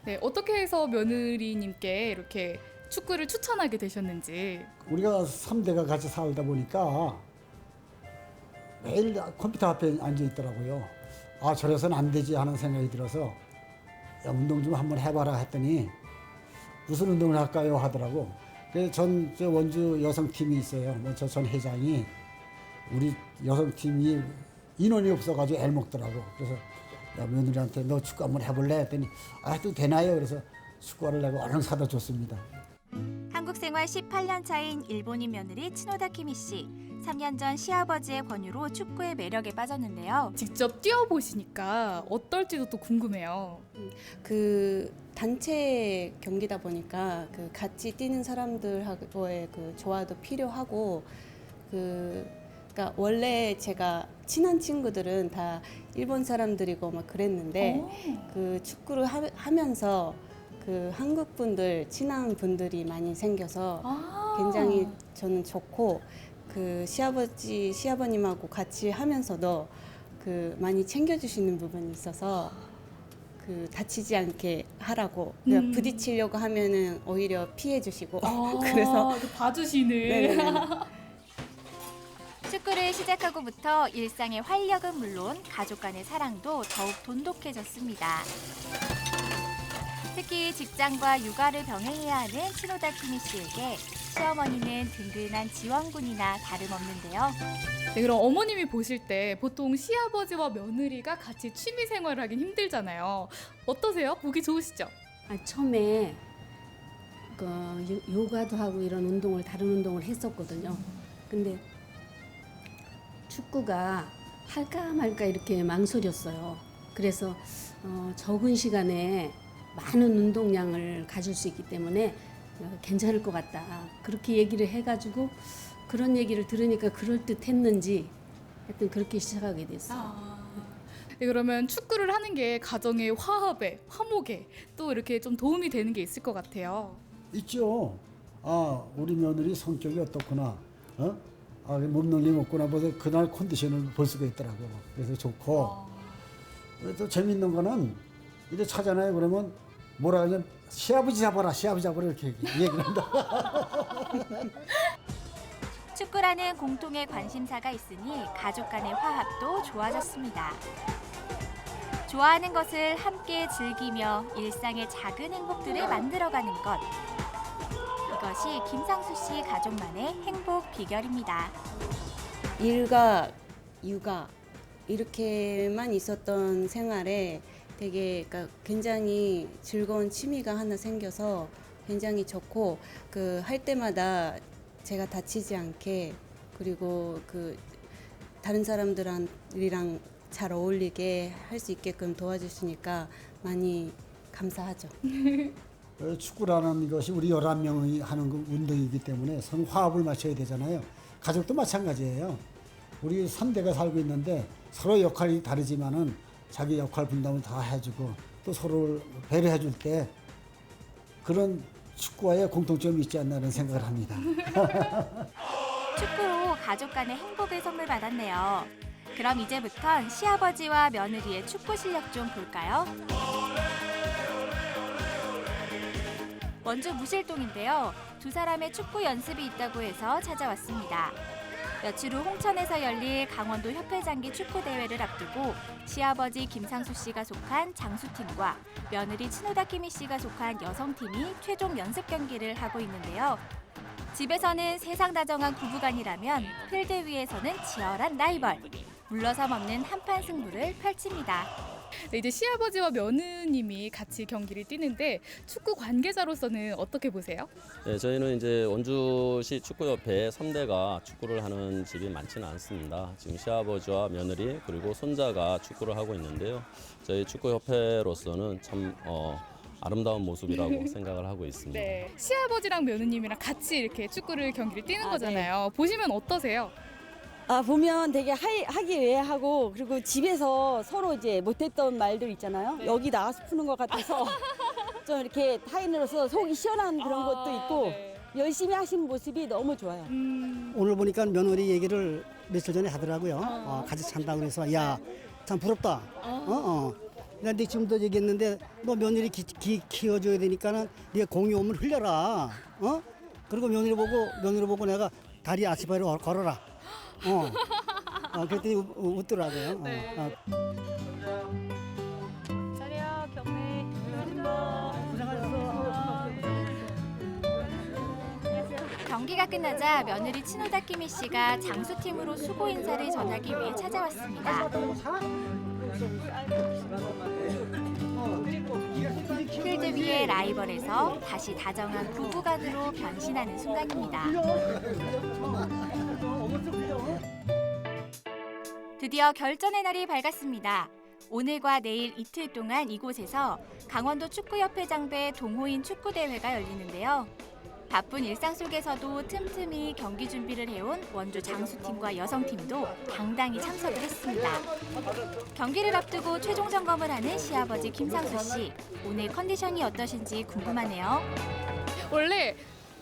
네, 어떻게 해서 며느리님께 이렇게 축구를 추천하게 되셨는지. 우리가 3대가 같이 살다 보니까 매일 컴퓨터 앞에 앉아 있더라고요. 저래서는 안 되지 하는 생각이 들어서 야, 운동 좀 한번 해봐라 했더니 무슨 운동을 할까요 하더라고. 그래서 저 원주 여성팀이 있어요. 저 전 회장이 우리 여성팀이 인원이 없어가지고 애를 먹더라고. 그래서 야, 며느리한테 너 축구 한번 해볼래? 했더니 해도 되나요? 그래서 축구화를 내가 얼른 사다 줬습니다. 한국 생활 18년 차인 일본인 며느리 츠노다 키미 씨. 3년 전 시아버지의 권유로 축구의 매력에 빠졌는데요. 직접 뛰어보시니까 어떨지도 또 궁금해요. 그 단체 경기다 보니까 그 같이 뛰는 사람들하고의 그 조화도 필요하고 그러니까 원래 제가 친한 친구들은 다 일본 사람들이고 막 그랬는데 그 축구를 하면서 그 한국 분들 친한 분들이 많이 생겨서 굉장히 저는 좋고 그 시아버님하고 같이 하면서도 그 많이 챙겨주시는 부분이 있어서 그 다치지 않게 하라고 그냥 부딪히려고 하면은 오히려 피해주시고 그래서 봐주시는. 네네네. 축구를 시작하고부터 일상의 활력은 물론 가족 간의 사랑도 더욱 돈독해졌습니다. 특히 직장과 육아를 병행해야 하는 츠노다 키미 씨에게 시어머니는 든든한 지원군이나 다름없는데요. 네, 그럼 어머님이 보실 때 보통 시아버지와 며느리가 같이 취미 생활을 하긴 힘들잖아요. 어떠세요? 보기 좋으시죠? 처음에 그 요가도 하고 이런 운동을 다른 운동을 했었거든요. 근데 축구가 할까 말까 이렇게 망설였어요. 그래서 적은 시간에 많은 운동량을 가질 수 있기 때문에 괜찮을 것 같다. 그렇게 얘기를 해가지고 그런 얘기를 들으니까 그럴듯했는지 하여튼 그렇게 시작하게 됐어요. 네, 그러면 축구를 하는 게 가정의 화합에, 화목에 또 이렇게 좀 도움이 되는 게 있을 것 같아요. 있죠. 우리 며느리 성격이 어떻구나. 몸놀림 없구나. 벌써 그날 컨디션을 볼 수가 있더라고요. 그래서 좋고. 또 재밌는 거는 이제 차잖아요. 그러면 뭐라 하냐면 시아버지 잡아라 이렇게 얘기를 한다. 축구라는 공통의 관심사가 있으니 가족 간의 화합도 좋아졌습니다. 좋아하는 것을 함께 즐기며 일상의 작은 행복들을 만들어가는 것. 이것이 김상수 씨 가족만의 행복 비결입니다. 일과 육아 이렇게만 있었던 생활에 되게 그러니까 굉장히 즐거운 취미가 하나 생겨서 굉장히 좋고 그 할 때마다 제가 다치지 않게 그리고 그 다른 사람들이랑 잘 어울리게 할 수 있게끔 도와주시니까 많이 감사하죠. 축구라는 것이 우리 11명이 하는 운동이기 때문에 서로 화합을 맞춰야 되잖아요. 가족도 마찬가지예요. 우리 3대가 살고 있는데 서로 역할이 다르지만은 자기 역할 분담을 다 해주고 또 서로를 배려해 줄 때 그런 축구와의 공통점이 있지 않나는 생각을 합니다. 축구로 가족 간의 행복을 선물 받았네요. 그럼 이제부턴 시아버지와 며느리의 축구 실력 좀 볼까요? 원주 무실동인데요. 두 사람의 축구 연습이 있다고 해서 찾아왔습니다. 며칠 후 홍천에서 열릴 강원도 협회장기 축구대회를 앞두고 시아버지 김상수 씨가 속한 장수팀과 며느리 츠노다 키미 씨가 속한 여성팀이 최종 연습 경기를 하고 있는데요. 집에서는 세상다정한 부부간이라면 필드 위에서는 치열한 라이벌. 물러섬 없는 한판 승부를 펼칩니다. 네, 이제 시아버지와 며느님이 같이 경기를 뛰는데 축구 관계자로서는 어떻게 보세요? 네, 저희는 이제 원주시 축구협회 3대가 축구를 하는 집이 많지는 않습니다. 지금 시아버지와 며느리 그리고 손자가 축구를 하고 있는데요. 저희 축구협회로서는 참 아름다운 모습이라고 생각을 하고 있습니다. 네, 시아버지랑 며느님이랑 같이 이렇게 축구를 경기를 뛰는 거잖아요. 보시면 어떠세요? 보면 되게 하기 위해 하고 그리고 집에서 서로 이제 못했던 말들 있잖아요. 여기 나가서 푸는 것 같아서 좀 이렇게 타인으로서 속이 시원한 그런 것도 있고 열심히 하시는 모습이 너무 좋아요. 오늘 보니까 며느리 얘기를 며칠 전에 하더라고요. 같이 찬다고 그래서 야, 참 부럽다. 근데 지금도 얘기했는데 너 며느리 키워줘야 되니까는 네가 공이 오면 흘려라. 그리고 며느리 보고 내가 다리 아치바로 걸어라. 그랬더니 웃더라고요. 자리야, 경례. 경기가 끝나자 며느리 츠노다 키미 씨가 장수팀으로 수고 인사를 전하기 위해 찾아왔습니다. 필드 위의 라이벌에서 다시 다정한 부부간으로 변신하는 순간입니다. 드디어 결전의 날이 밝았습니다. 오늘과 내일 이틀 동안 이곳에서 강원도 축구협회 장배 동호인 축구대회가 열리는데요. 바쁜 일상 속에서도 틈틈이 경기 준비를 해온 원주 장수팀과 여성팀도 당당히 참석을 했습니다. 경기를 앞두고 최종 점검을 하는 시아버지 김상수 씨. 오늘 컨디션이 어떠신지 궁금하네요. 원래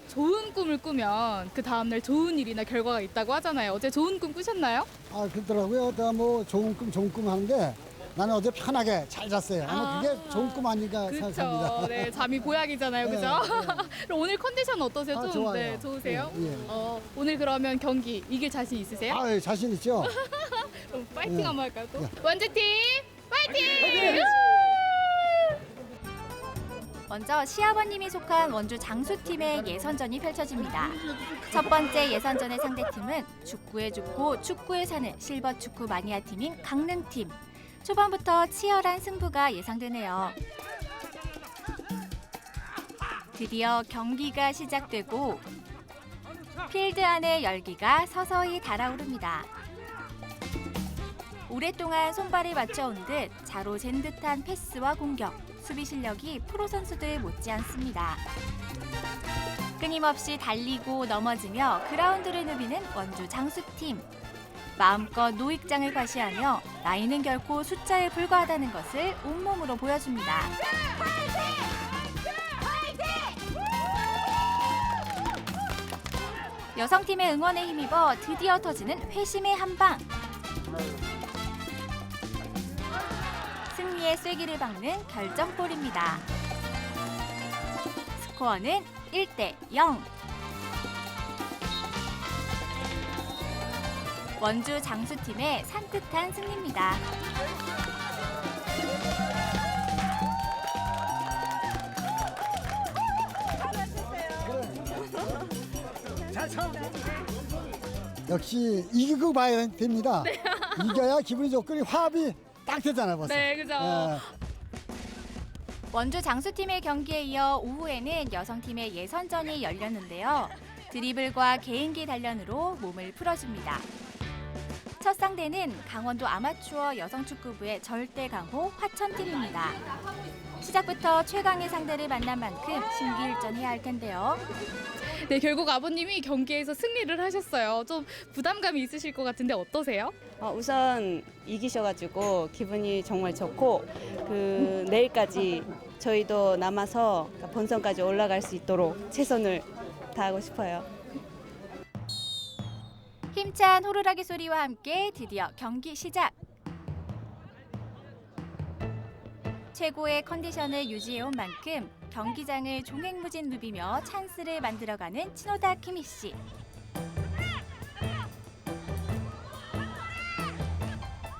좋은 꿈을 꾸면 그 다음날 좋은 일이나 결과가 있다고 하잖아요. 어제 좋은 꿈 꾸셨나요? 아, 그렇더라고요. 뭐 좋은 꿈 하는데 나는 어제 편하게 잘 잤어요. 아마 그게 좋은 꿈 아닌가 생각합니다. 그렇죠. 네, 잠이 보약이잖아요, 그죠? 그럼 오늘 컨디션 어떠세요? 좀 좋아요. 네, 좋으세요? 예, 예. 오늘 그러면 경기 이길 자신 있으세요? 아, 자신 있죠. 그럼 파이팅 예. 한번 할까요? 또 예. 원주팀 파이팅! 먼저 시아버님이 속한 원주 장수팀의 예선전이 펼쳐집니다. 첫 번째 예선전의 상대팀은 축구에 죽고 축구에 사는 실버 축구 마니아 팀인 강릉팀. 초반부터 치열한 승부가 예상되네요. 드디어 경기가 시작되고 필드 안의 열기가 서서히 달아오릅니다. 오랫동안 손발을 맞춰온 듯 자로 잰 듯한 패스와 공격, 수비 실력이 프로 선수들 못지않습니다. 끊임없이 달리고 넘어지며 그라운드를 누비는 원주 장수팀. 마음껏 노익장을 과시하며 나이는 결코 숫자에 불과하다는 것을 온몸으로 보여줍니다. 여성팀의 응원에 힘입어 드디어 터지는 회심의 한방. 승리의 쐐기를 박는 결정골입니다. 스코어는 1대0. 원주 장수팀의 산뜻한 승리입니다. 역시 이기고 봐야 됩니다. 이겨야 기분이 좋고 화합이 딱 되잖아요, 벌써. 네, 그죠. 예. 원주 장수팀의 경기에 이어 오후에는 여성팀의 예선전이 열렸는데요. 드리블과 개인기 단련으로 몸을 풀어줍니다. 첫 상대는 강원도 아마추어 여성축구부의 절대 강호 화천팀입니다. 시작부터 최강의 상대를 만난 만큼 심기일전해야 할 텐데요. 네, 결국 아버님이 경기에서 승리를 하셨어요. 좀 부담감이 있으실 것 같은데 어떠세요? 우선 이기셔가지고 기분이 정말 좋고 내일까지 저희도 남아서 본선까지 올라갈 수 있도록 최선을 다하고 싶어요. 힘찬 호루라기 소리와 함께 드디어 경기 시작. 최고의 컨디션을 유지해온 만큼 경기장을 종횡무진 누비며 찬스를 만들어가는 치노다 키미 씨.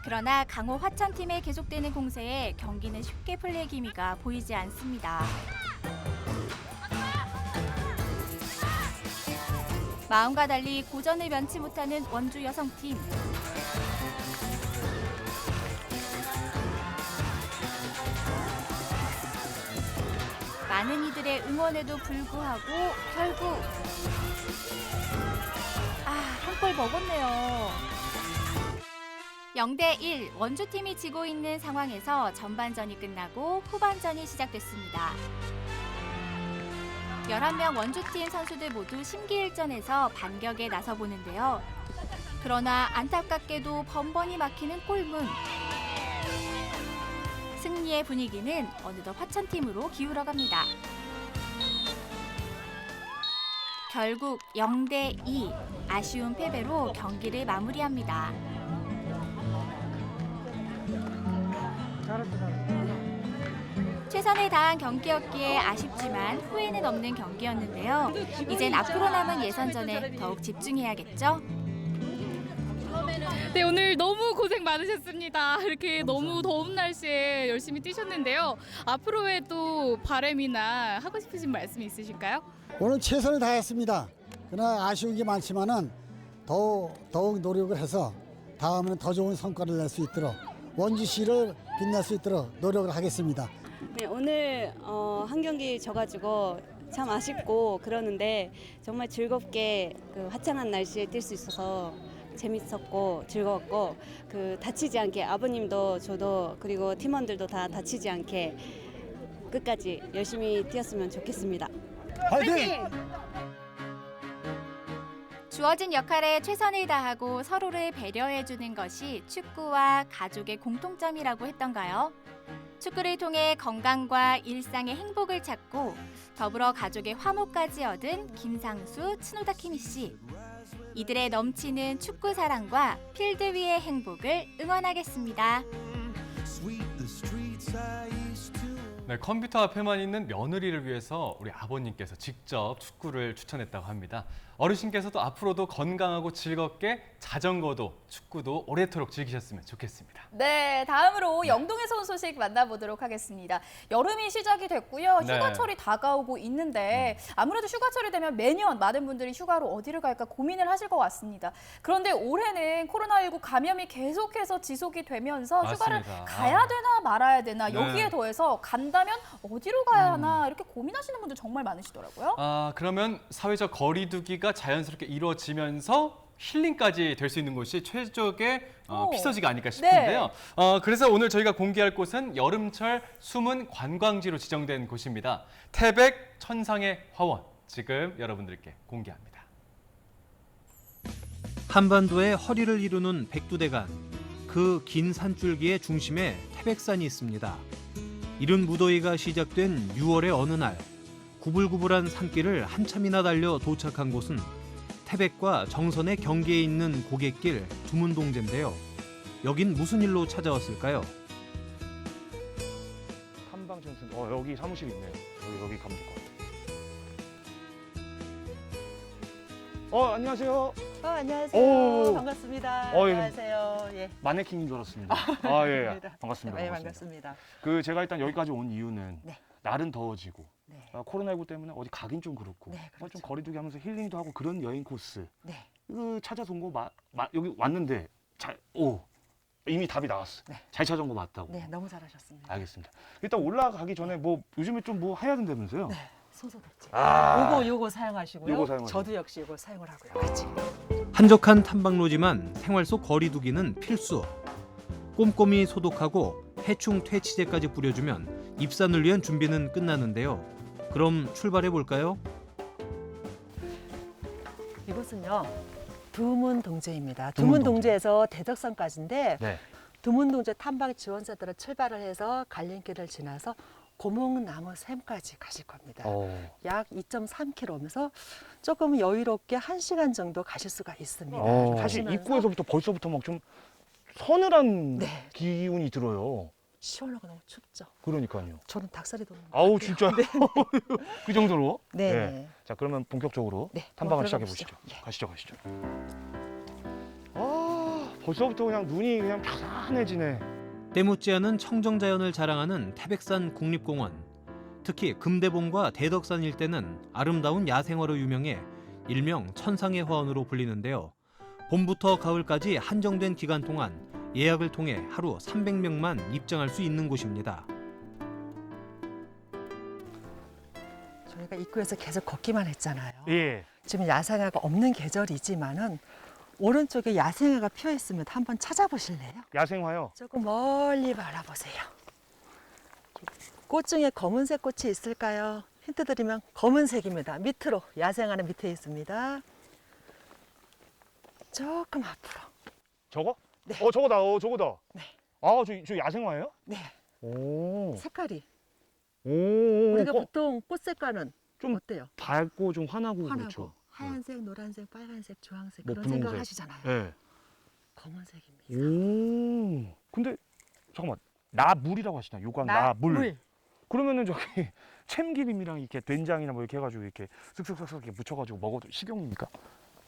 그러나 강호 화천팀의 계속되는 공세에 경기는 쉽게 풀릴 기미가 보이지 않습니다. 마음과 달리 고전을 면치 못하는 원주 여성팀. 많은 이들의 응원에도 불구하고 결국 한 골 먹었네요. 0대1 원주팀이 지고 있는 상황에서 전반전이 끝나고 후반전이 시작됐습니다. 11명 원주팀 선수들 모두 심기일전에서 반격에 나서보는데요. 그러나 안타깝게도 번번이 막히는 골문. 승리의 분위기는 어느덧 화천팀으로 기울어갑니다. 결국 0대2 아쉬운 패배로 경기를 마무리합니다. 최선을 다한 경기였기에 아쉽지만 후회는 없는 경기였는데요. 이젠 앞으로 남은 예선전에 더욱 집중해야겠죠? 네, 오늘 너무 고생 많으셨습니다. 이렇게 너무 더운 날씨에 열심히 뛰셨는데요. 앞으로의 또 바람이나 하고 싶으신 말씀이 있으실까요? 오늘 최선을 다했습니다. 그러나 아쉬운 게 많지만은 더욱 노력을 해서 다음에는 더 좋은 성과를 낼 수 있도록 원주시를 빛낼 수 있도록 노력을 하겠습니다. 네, 오늘 한 경기 져가지고 참 아쉽고 그러는데 정말 즐겁게 그 화창한 날씨에 뛸 수 있어서 재밌었고 즐거웠고 그 다치지 않게 아버님도 저도 그리고 팀원들도 다 다치지 않게 끝까지 열심히 뛰었으면 좋겠습니다. 화이팅! 주어진 역할에 최선을 다하고 서로를 배려해주는 것이 축구와 가족의 공통점이라고 했던가요? 축구를 통해 건강과 일상의 행복을 찾고 더불어 가족의 화목까지 얻은 김상수, 츠노다 키미 씨. 이들의 넘치는 축구 사랑과 필드 위의 행복을 응원하겠습니다. 네, 컴퓨터 앞에만 있는 며느리를 위해서 우리 아버님께서 직접 축구를 추천했다고 합니다. 어르신께서도 앞으로도 건강하고 즐겁게 자전거도 축구도 오래도록 즐기셨으면 좋겠습니다. 네, 다음으로 영동에서 온 소식 만나보도록 하겠습니다. 여름이 시작이 됐고요. 네. 휴가철이 다가오고 있는데 아무래도 휴가철이 되면 매년 많은 분들이 휴가로 어디를 갈까 고민을 하실 것 같습니다. 그런데 올해는 코로나19 감염이 계속해서 지속이 되면서 휴가를 맞습니다. 가야 되나 말아야 되나 네. 여기에 더해서 간다면 어디로 가야 하나 이렇게 고민하시는 분들 정말 많으시더라고요. 그러면 사회적 거리두기가 자연스럽게 이루어지면서 힐링까지 될 수 있는 곳이 최적의 피서지가 아닐까 싶은데요. 그래서 오늘 저희가 공개할 곳은 여름철 숨은 관광지로 지정된 곳입니다. 태백 천상의 화원, 지금 여러분들께 공개합니다. 한반도의 허리를 이루는 백두대간, 그 긴 산줄기의 중심에 태백산이 있습니다. 이른 무더위가 시작된 6월의 어느 날, 구불구불한 산길을 한참이나 달려 도착한 곳은 태백과 정선의 경계에 있는 고갯길 두문동제인데요. 여긴 무슨 일로 찾아왔을까요? 탐방전선. 여기 사무실 있네요. 여기 가면 될 것 같아요. 안녕하세요. 안녕하세요. 오. 반갑습니다. 예. 안녕하세요. 예. 마네킹인 줄 알았습니다. 예. 반갑습니다. 네, 반갑습니다. 제가 일단 여기까지 온 이유는 네. 날은 더워지고 네. 코로나19 때문에 어디 가긴 좀 그렇고 네, 그렇죠. 좀 거리두기 하면서 힐링도 하고 그런 여행 코스 네. 찾아서 온 거 여기 왔는데 이미 답이 나왔어. 네. 잘 찾아온 거 맞다고. 네, 너무 잘하셨습니다. 알겠습니다. 일단 올라가기 전에 요즘에 좀 해야 된다면서요? 네. 손소독제. 아. 요거 사용하시고요. 요거 사용하시고. 저도 역시 이거 사용을 하고요. 같이. 한적한 탐방로지만 생활 속 거리두기는 필수. 꼼꼼히 소독하고 해충 퇴치제까지 뿌려주면 입산을 위한 준비는 끝나는데요. 그럼 출발해 볼까요? 이곳은요. 두문동제입니다. 두문동제. 두문동제에서 대덕산까지인데 네. 두문동제 탐방 지원자들은 출발을 해서 갈림길을 지나서 고목나무 샘까지 가실 겁니다. 약 2.3km면서 조금 여유롭게 1시간 정도 가실 수가 있습니다. 사실 가시면서 입구에서부터 벌써부터 막 좀 서늘한 네. 기운이 들어요. 시원하고 너무 춥죠. 그러니까요. 저는 닭살이 돋는 것 아우 같아요. 진짜요? 그 정도로? 네. 네. 자 그러면 본격적으로 네, 탐방을 한번 시작해 들어가 보시죠. 가시죠. 벌써부터 그냥 눈이 그냥 편안해지네. 때묻지 않은 청정자연을 자랑하는 태백산 국립공원. 특히 금대봉과 대덕산 일대는 아름다운 야생화로 유명해 일명 천상의 화원으로 불리는데요. 봄부터 가을까지 한정된 기간 동안 예약을 통해 하루 300명만 입장할 수 있는 곳입니다. 저희가 입구에서 계속 걷기만 했잖아요. 예. 지금 야생화가 없는 계절이지만은 오른쪽에 야생화가 피어 있으면 한번 찾아보실래요? 야생화요? 조금 멀리 바라보세요. 꽃 중에 검은색 꽃이 있을까요? 힌트 드리면 검은색입니다. 밑으로 야생화는 밑에 있습니다. 조금 앞으로. 저거? 네. 저거다. 저거다. 네. 저 야생화예요? 네. 오. 색깔이. 오. 우리가 보통 꽃 색깔은 좀 어때요? 밝고 좀 환하고 환하고 그렇죠. 하얀색, 노란색, 빨간색, 주황색 뭐 그런 분홍색. 생각 하시잖아요. 네. 검은색입니다. 오. 근데 잠깐만. 나물이라고 하시나? 요강 나물. 그러면은 저기 참기름이랑 이렇게 된장이나 뭐 이렇게 해가지고 이렇게 쓱쓱쓱쓱 이렇게 묻혀가지고 먹어도 식용입니까?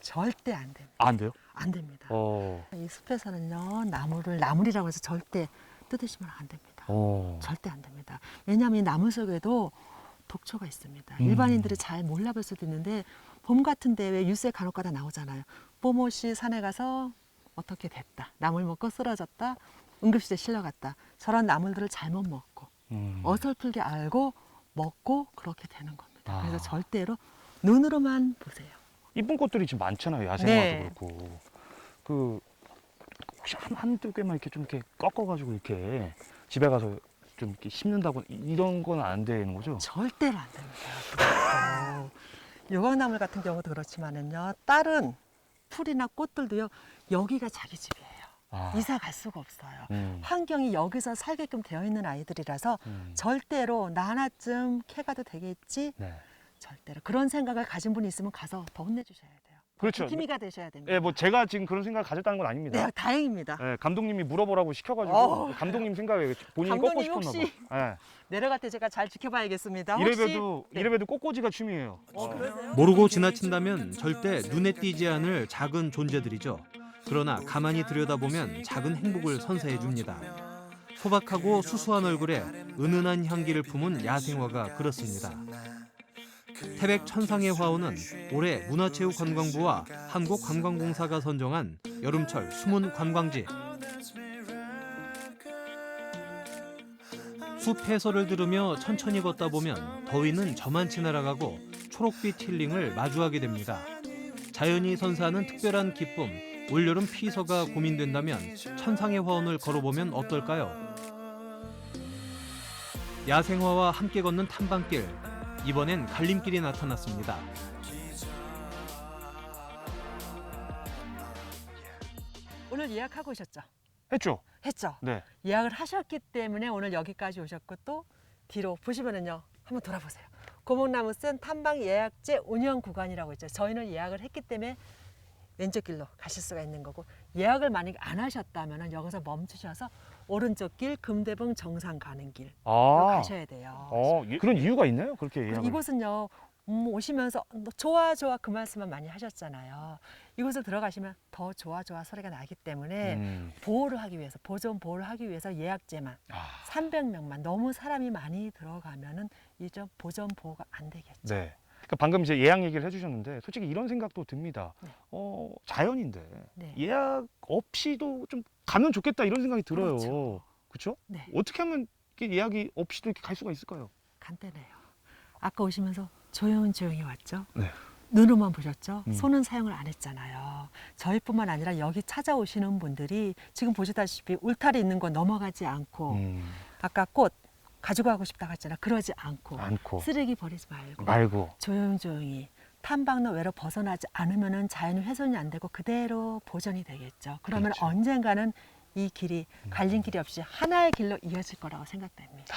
절대 안 됩니다. 안 돼요? 안 됩니다. 어. 이 숲에서는요 나물이라고 해서 절대 뜯으시면 안 됩니다. 절대 안 됩니다. 왜냐하면 이 나무 속에도 독초가 있습니다. 일반인들이 잘 몰라볼 수도 있는데 봄 같은데 왜 유세 간혹가다 나오잖아요. 봄옷이 산에 가서 어떻게 됐다. 나물 먹고 쓰러졌다. 응급실에 실려갔다. 저런 나물들을 잘못 먹고 어설프게 알고 먹고 그렇게 되는 겁니다. 아. 그래서 절대로 눈으로만 보세요. 이쁜 꽃들이 지금 많잖아요. 야생화도 네. 그렇고. 그 혹시 한두 개만 이렇게 좀 이렇게 꺾어가지고 이렇게 집에 가서 좀 이렇게 심는다고 이런 건 안 되는 거죠? 절대로 안 됩니다. 요강나물 같은 경우도 그렇지만은요. 다른 풀이나 꽃들도요. 여기가 자기 집이에요. 이사 갈 수가 없어요. 환경이 여기서 살게끔 되어 있는 아이들이라서 절대로 나 하나쯤 캐가도 되겠지. 네. 절대로 그런 생각을 가진 분이 있으면 가서 더 혼내주셔야 돼요. 그렇죠. 힘이가 되셔야 됩니다. 예, 뭐 제가 지금 그런 생각을 가졌다는 건 아닙니다. 네, 다행입니다. 예, 감독님이 물어보라고 시켜가지고 어우, 감독님 생각에 본인이 꺾고 감독님 싶었나 혹시 봐. 예. 내려갈 때 제가 잘 지켜봐야겠습니다. 이래봬도 꽃꽂이가 취미예요. 모르고 지나친다면 절대 눈에 띄지 않을 작은 존재들이죠. 그러나 가만히 들여다보면 작은 행복을 선사해 줍니다. 소박하고 수수한 얼굴에 은은한 향기를 품은 야생화가 그렇습니다. 태백 천상의 화호는 올해 문화체육관광부와 한국관광공사가 선정한 여름철 숨은 관광지. 숲 해설을 들으며 천천히 걷다 보면 더위는 저만치 날아가고 초록빛 힐링을 마주하게 됩니다. 자연이 선사하는 특별한 기쁨, 올여름 피서가 고민된다면 천상의 화원을 걸어보면 어떨까요? 야생화와 함께 걷는 탐방길, 이번엔 갈림길이 나타났습니다. 오늘 예약하고 오셨죠? 했죠? 했죠? 네. 예약을 하셨기 때문에 오늘 여기까지 오셨고 또 뒤로 보시면은요. 한번 돌아보세요. 고목나무센 탐방 예약제 운영 구간이라고 있죠. 저희는 예약을 했기 때문에 왼쪽 길로 가실 수가 있는 거고 예약을 만약에 안 하셨다면 여기서 멈추셔서 오른쪽 길 금대봉 정상 가는 길로 가셔야 돼요. 그런 이유가 있나요? 그렇게 예약을? 이곳은요. 오시면서 좋아 그 말씀만 많이 하셨잖아요. 이곳을 들어가시면 더 좋아 소리가 나기 때문에 보호를 하기 위해서 보존 보호를 하기 위해서 예약제만 300명만 너무 사람이 많이 들어가면은 이제 보존 보호가 안 되겠죠. 네. 그러니까 방금 이제 예약 얘기를 해주셨는데 솔직히 이런 생각도 듭니다. 네. 자연인데 네. 예약 없이도 좀 가면 좋겠다 이런 생각이 들어요. 그렇죠? 네. 어떻게 하면 이렇게 예약이 없이도 이렇게 갈 수가 있을까요? 간단해요. 아까 오시면서 조용히 왔죠. 네. 눈으로만 보셨죠? 손은 사용을 안 했잖아요. 저희뿐만 아니라 여기 찾아오시는 분들이 지금 보시다시피 울타리 있는 거 넘어가지 않고 아까 꽃 가지고 가고 싶다고 했잖아요. 그러지 않고 쓰레기 버리지 말고 조용히 탐방로 외로 벗어나지 않으면 자연이 훼손이 안 되고 그대로 보존이 되겠죠. 그러면 그렇죠. 언젠가는 이 길이 갈린 길이 없이 하나의 길로 이어질 거라고 생각됩니다.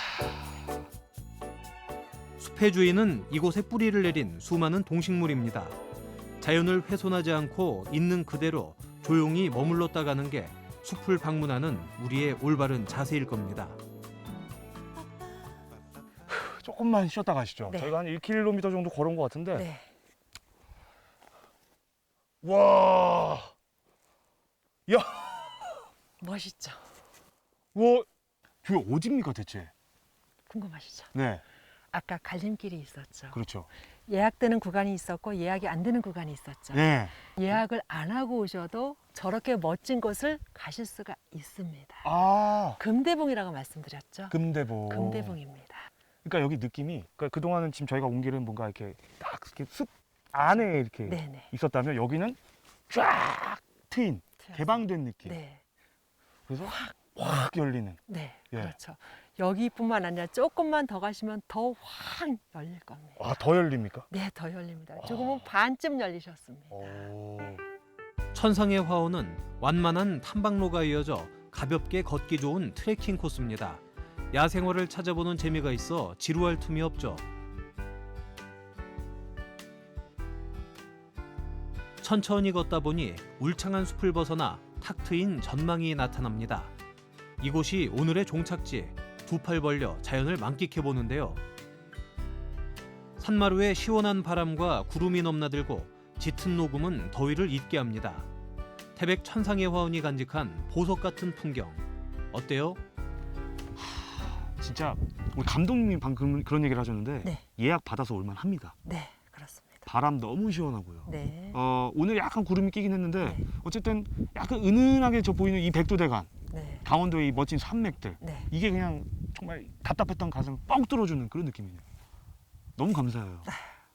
숲의 주인은 이곳에 뿌리를 내린 수많은 동식물입니다. 자연을 훼손하지 않고 있는 그대로 조용히 머물렀다 가는 게 숲을 방문하는 우리의 올바른 자세일 겁니다. 조금만 쉬었다 가시죠. 네. 저희가 한 1km 정도 걸은 것 같은데. 네. 와, 야, 멋있죠. 와, 저기 어디입니까 대체? 궁금하시죠? 네. 아까 갈림길이 있었죠. 그렇죠. 예약되는 구간이 있었고 예약이 안 되는 구간이 있었죠. 네. 예약을 안 하고 오셔도 저렇게 멋진 곳을 가실 수가 있습니다. 금대봉이라고 말씀드렸죠. 금대봉. 금대봉입니다. 그러니까 여기 느낌이 그동안은 지금 저희가 온 길은 뭔가 이렇게 딱 이렇게 숲 안에 이렇게 네네. 있었다면 여기는 쫙 트인 개방된 느낌. 네. 그래서 확 열리는. 네, 예. 그렇죠. 여기뿐만 아니라 조금만 더 가시면 더 확 열릴 겁니다. 더 열립니까? 네, 더 열립니다. 조금은 반쯤 열리셨습니다. 천상의 화호는 완만한 탐방로가 이어져 가볍게 걷기 좋은 트레킹 코스입니다. 야생화를 찾아보는 재미가 있어 지루할 틈이 없죠. 천천히 걷다 보니 울창한 숲을 벗어나 탁 트인 전망이 나타납니다. 이곳이 오늘의 종착지, 두 팔 벌려 자연을 만끽해 보는데요. 산마루에 시원한 바람과 구름이 넘나들고 짙은 녹음은 더위를 잊게 합니다. 태백 천상의 화원이 간직한 보석 같은 풍경. 어때요? 진짜 우리 감독님이 방금 그런 얘기를 하셨는데 네. 예약 받아서 올만 합니다. 네, 그렇습니다. 바람 너무 시원하고요. 네. 오늘 약간 구름이 끼긴 했는데 어쨌든 약간 은은하게 저 보이는 이 백두대간, 네. 강원도의 이 멋진 산맥들, 네. 이게 그냥 정말 정말 답답했던 가슴 뻥 뚫어주는 그런 느낌이네요. 너무 감사해요.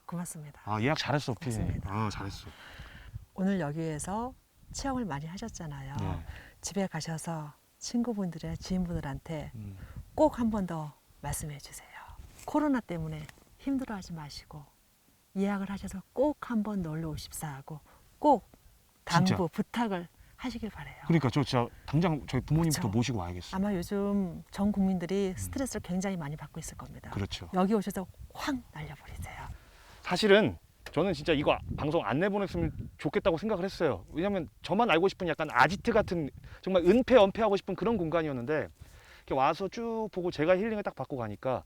고맙습니다. 아, 예약 잘했어, 피디. 고맙습니다. 아, 잘했어. 오늘 여기에서 체험을 많이 하셨잖아요. 네. 집에 가셔서 친구분들의 지인분들한테 꼭 한 번 더 말씀해 주세요. 코로나 때문에 힘들어하지 마시고 예약을 하셔서 꼭 한 번 놀러 오십사 하고 꼭 당부 진짜. 부탁을 하시길 바래요. 그러니까 저 진짜 당장 저희 부모님부터 그렇죠. 모시고 와야겠어요. 아마 요즘 전 국민들이 스트레스를 굉장히 많이 받고 있을 겁니다. 그렇죠. 여기 오셔서 확 날려버리세요. 사실은 저는 진짜 이거 방송 안 내보냈으면 좋겠다고 생각을 했어요. 왜냐면 저만 알고 싶은 약간 아지트 같은 정말 은폐 은폐하고 싶은 그런 공간이었는데 이렇게 와서 쭉 보고 제가 힐링을 딱 받고 가니까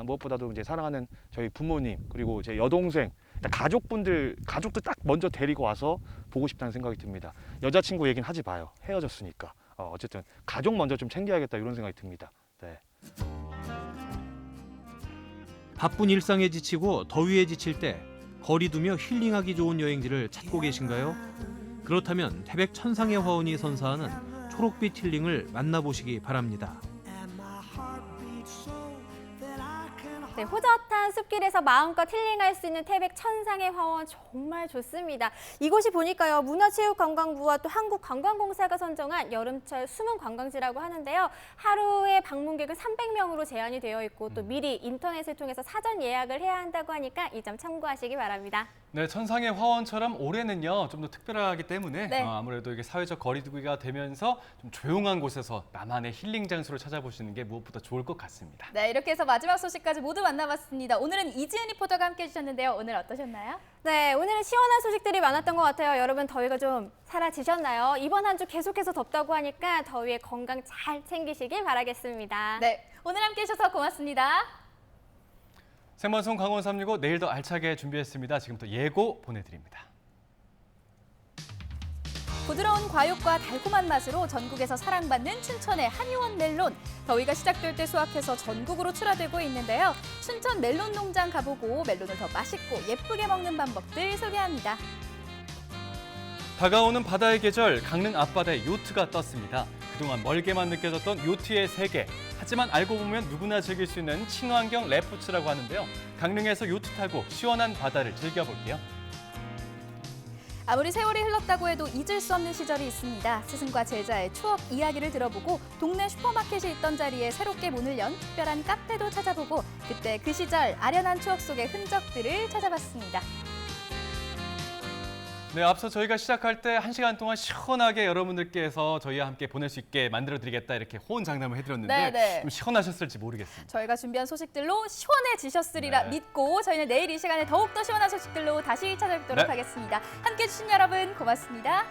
무엇보다도 이제 사랑하는 저희 부모님 그리고 제 여동생 가족들 딱 먼저 데리고 와서 보고 싶다는 생각이 듭니다. 여자친구 얘기는 하지 마요. 헤어졌으니까. 어쨌든 가족 먼저 좀 챙겨야겠다 이런 생각이 듭니다. 네. 바쁜 일상에 지치고 더위에 지칠 때 거리 두며 힐링하기 좋은 여행지를 찾고 계신가요? 그렇다면 태백 천상의 화원이 선사하는 초록빛 힐링을 만나보시기 바랍니다. 네, 호젓한 숲길에서 마음껏 힐링할 수 있는 태백 천상의 화원 정말 좋습니다. 이곳이 보니까요, 문화체육관광부와 또 한국관광공사가 선정한 여름철 숨은 관광지라고 하는데요. 하루에 방문객은 300명으로 제한이 되어 있고 또 미리 인터넷을 통해서 사전 예약을 해야 한다고 하니까 이 점 참고하시기 바랍니다. 네, 천상의 화원처럼 올해는요 좀 더 특별하기 때문에 네. 아무래도 이게 사회적 거리두기가 되면서 좀 조용한 곳에서 나만의 힐링 장소를 찾아보시는 게 무엇보다 좋을 것 같습니다. 네, 이렇게 해서 마지막 소식까지 모두 만나봤습니다. 오늘은 이지은 리포터가 함께해 주셨는데요. 오늘 어떠셨나요? 네, 오늘은 시원한 소식들이 많았던 것 같아요. 여러분 더위가 좀 사라지셨나요? 이번 한 주 계속해서 덥다고 하니까 더위에 건강 잘 챙기시길 바라겠습니다. 네, 오늘 함께해 주셔서 고맙습니다. 생방송 강원 365 내일 더 알차게 준비했습니다. 지금부터 예고 보내드립니다. 부드러운 과육과 달콤한 맛으로 전국에서 사랑받는 춘천의 한의원 멜론. 더위가 시작될 때 수확해서 전국으로 출하되고 있는데요. 춘천 멜론 농장 가보고 멜론을 더 맛있고 예쁘게 먹는 방법들 소개합니다. 다가오는 바다의 계절, 강릉 앞바다에 요트가 떴습니다. 그동안 멀게만 느껴졌던 요트의 세계. 하지만 알고 보면 누구나 즐길 수 있는 친환경 레포츠라고 하는데요. 강릉에서 요트 타고 시원한 바다를 즐겨볼게요. 아무리 세월이 흘렀다고 해도 잊을 수 없는 시절이 있습니다. 스승과 제자의 추억 이야기를 들어보고 동네 슈퍼마켓이 있던 자리에 새롭게 문을 연 특별한 카페도 찾아보고 그때 그 시절 아련한 추억 속의 흔적들을 찾아봤습니다. 네, 앞서 저희가 시작할 때 1시간 동안 시원하게 여러분들께서 저희와 함께 보낼 수 있게 만들어드리겠다 이렇게 호언장담을 해드렸는데 네네. 좀 시원하셨을지 모르겠습니다. 저희가 준비한 소식들로 시원해지셨으리라 네. 믿고 저희는 내일 이 시간에 더욱더 시원한 소식들로 다시 찾아뵙도록 네. 하겠습니다. 함께해 주신 여러분 고맙습니다.